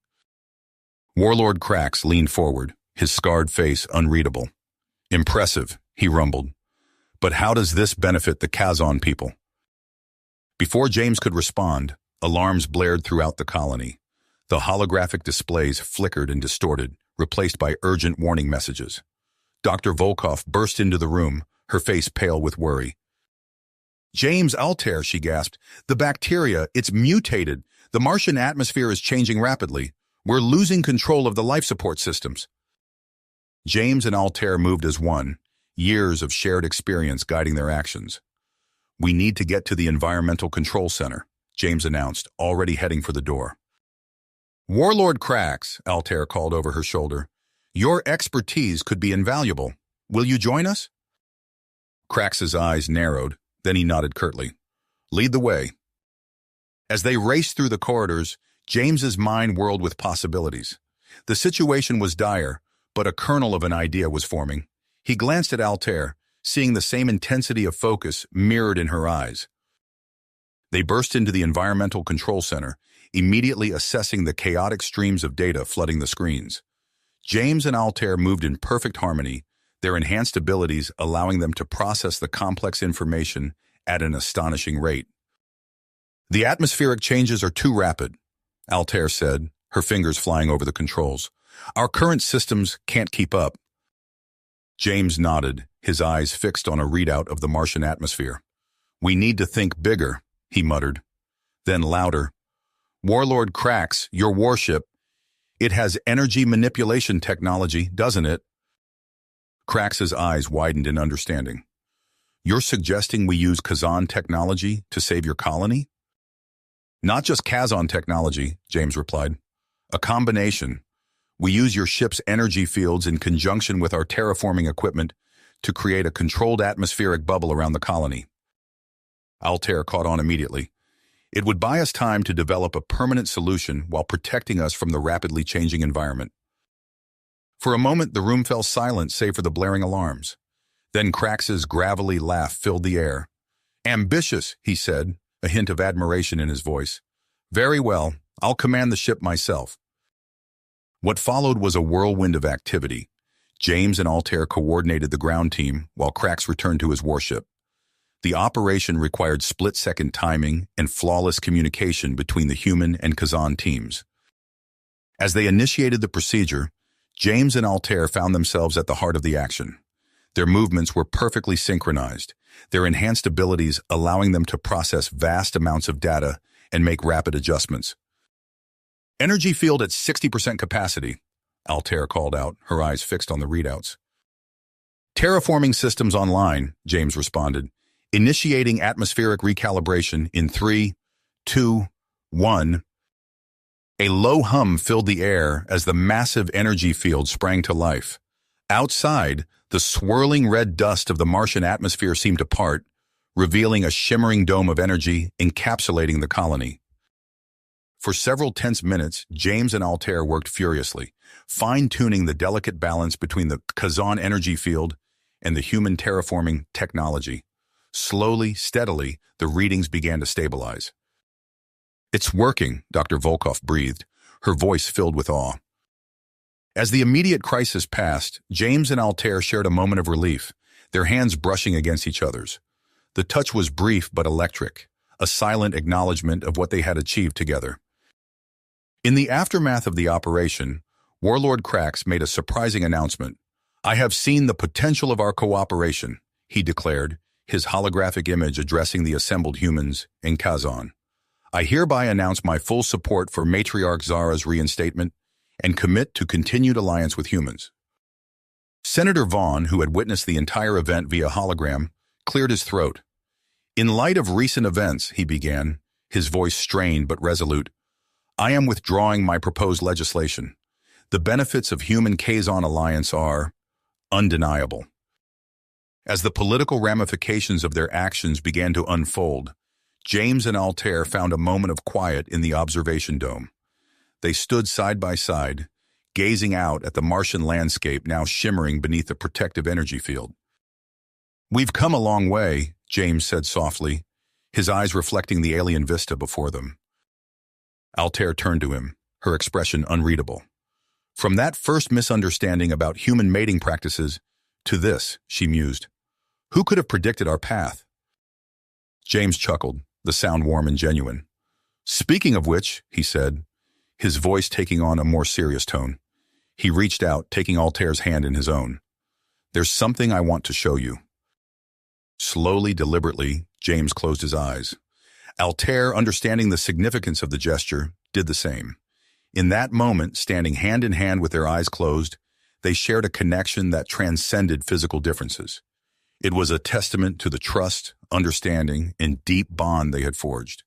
Warlord Krax leaned forward, his scarred face unreadable. "Impressive," he rumbled. "But how does this benefit the Kazon people?" Before James could respond, alarms blared throughout the colony. The holographic displays flickered and distorted, replaced by urgent warning messages. Dr. Volkov burst into the room, her face pale with worry. "James, Altair," she gasped. "The bacteria, it's mutated. The Martian atmosphere is changing rapidly. We're losing control of the life support systems." James and Altair moved as one, years of shared experience guiding their actions. "We need to get to the Environmental Control Center," James announced, already heading for the door. "Warlord Krax," Altair called over her shoulder, "your expertise could be invaluable. Will you join us?" Krax's eyes narrowed, then he nodded curtly. "Lead the way." As they raced through the corridors, James's mind whirled with possibilities. The situation was dire, but a kernel of an idea was forming. He glanced at Altair, seeing the same intensity of focus mirrored in her eyes. They burst into the Environmental Control Center, immediately assessing the chaotic streams of data flooding the screens. James and Altair moved in perfect harmony, their enhanced abilities allowing them to process the complex information at an astonishing rate. "The atmospheric changes are too rapid," Altair said, her fingers flying over the controls. "Our current systems can't keep up." James nodded, his eyes fixed on a readout of the Martian atmosphere. "We need to think bigger," he muttered. Then louder, "Warlord Krax, your warship. It has energy manipulation technology, doesn't it?" Krax's eyes widened in understanding. "You're suggesting we use Kazon technology to save your colony?" "Not just Kazon technology," James replied. "A combination. We use your ship's energy fields in conjunction with our terraforming equipment to create a controlled atmospheric bubble around the colony." Altair caught on immediately. "It would buy us time to develop a permanent solution while protecting us from the rapidly changing environment." For a moment, the room fell silent save for the blaring alarms. Then Krax's gravelly laugh filled the air. "Ambitious," he said, a hint of admiration in his voice. "Very well, I'll command the ship myself." What followed was a whirlwind of activity. James and Altair coordinated the ground team while Krax returned to his warship. The operation required split-second timing and flawless communication between the human and Kazon teams. As they initiated the procedure, James and Altair found themselves at the heart of the action. Their movements were perfectly synchronized, their enhanced abilities allowing them to process vast amounts of data and make rapid adjustments. "Energy field at 60% capacity," Altair called out, her eyes fixed on the readouts. "Terraforming systems online," James responded, "initiating atmospheric recalibration in 3, 2, 1. A low hum filled the air as the massive energy field sprang to life. Outside, the swirling red dust of the Martian atmosphere seemed to part, revealing a shimmering dome of energy encapsulating the colony. For several tense minutes, James and Altair worked furiously, fine-tuning the delicate balance between the Kazon energy field and the human terraforming technology. Slowly, steadily, the readings began to stabilize. "It's working," Dr. Volkov breathed, her voice filled with awe. As the immediate crisis passed, James and Altair shared a moment of relief, their hands brushing against each other's. The touch was brief but electric, a silent acknowledgement of what they had achieved together. In the aftermath of the operation, Warlord Krax made a surprising announcement. "I have seen the potential of our cooperation," he declared, his holographic image addressing the assembled humans in Kazan. "I hereby announce my full support for Matriarch Zara's reinstatement and commit to continued alliance with humans." Senator Vaughn, who had witnessed the entire event via hologram, cleared his throat. "In light of recent events," he began, his voice strained but resolute, "I am withdrawing my proposed legislation. The benefits of human-Kazon alliance are undeniable." As the political ramifications of their actions began to unfold, James and Altair found a moment of quiet in the observation dome. They stood side by side, gazing out at the Martian landscape now shimmering beneath a protective energy field. "We've come a long way," James said softly, his eyes reflecting the alien vista before them. Altair turned to him, her expression unreadable. "From that first misunderstanding about human mating practices to this," she mused. "Who could have predicted our path?" James chuckled, the sound warm and genuine. "Speaking of which," he said, his voice taking on a more serious tone. He reached out, taking Altair's hand in his own. "There's something I want to show you." Slowly, deliberately, James closed his eyes. Altair, understanding the significance of the gesture, did the same. In that moment, standing hand in hand with their eyes closed, they shared a connection that transcended physical differences. It was a testament to the trust, understanding, and deep bond they had forged.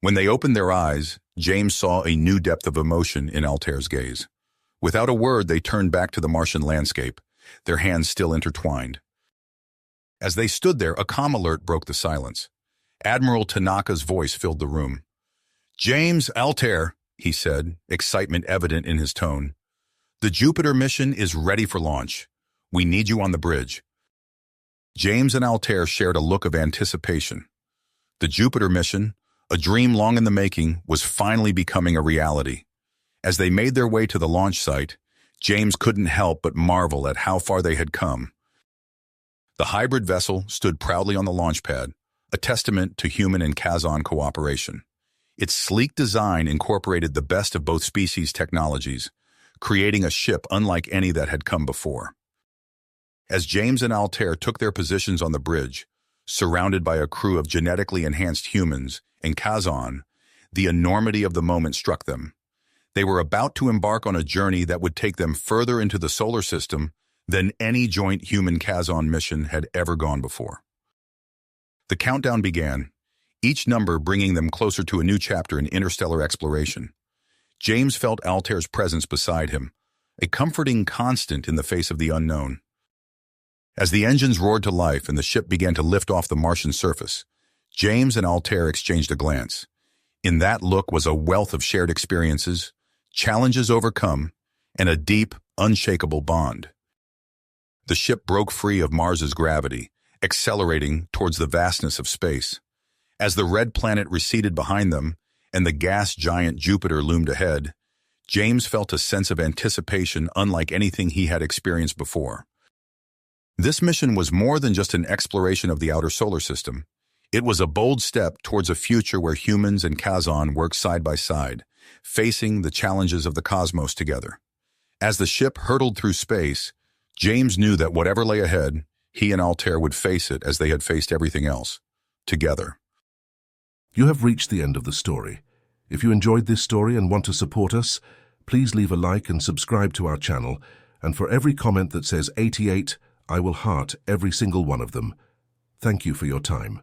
When they opened their eyes, James saw a new depth of emotion in Altair's gaze. Without a word, they turned back to the Martian landscape, their hands still intertwined. As they stood there, a comm alert broke the silence. Admiral Tanaka's voice filled the room. "James, Altair," he said, excitement evident in his tone. "The Jupiter mission is ready for launch. We need you on the bridge." James and Altair shared a look of anticipation. The Jupiter mission, a dream long in the making, was finally becoming a reality. As they made their way to the launch site, James couldn't help but marvel at how far they had come. The hybrid vessel stood proudly on the launch pad, a testament to human and Kazon cooperation. Its sleek design incorporated the best of both species' technologies, creating a ship unlike any that had come before. As James and Altair took their positions on the bridge, surrounded by a crew of genetically enhanced humans and Kazon, the enormity of the moment struck them. They were about to embark on a journey that would take them further into the solar system than any joint human-Kazon mission had ever gone before. The countdown began, each number bringing them closer to a new chapter in interstellar exploration. James felt Altair's presence beside him, a comforting constant in the face of the unknown. As the engines roared to life and the ship began to lift off the Martian surface, James and Altair exchanged a glance. In that look was a wealth of shared experiences, challenges overcome, and a deep, unshakable bond. The ship broke free of Mars's gravity, accelerating towards the vastness of space. As the red planet receded behind them and the gas giant Jupiter loomed ahead, James felt a sense of anticipation unlike anything he had experienced before. This mission was more than just an exploration of the outer solar system. It was a bold step towards a future where humans and Kazon work side by side, facing the challenges of the cosmos together. As the ship hurtled through space, James knew that whatever lay ahead, he and Altair would face it as they had faced everything else, together. You have reached the end of the story. If you enjoyed this story and want to support us, please leave a like and subscribe to our channel, and for every comment that says 88, I will heart every single one of them. Thank you for your time.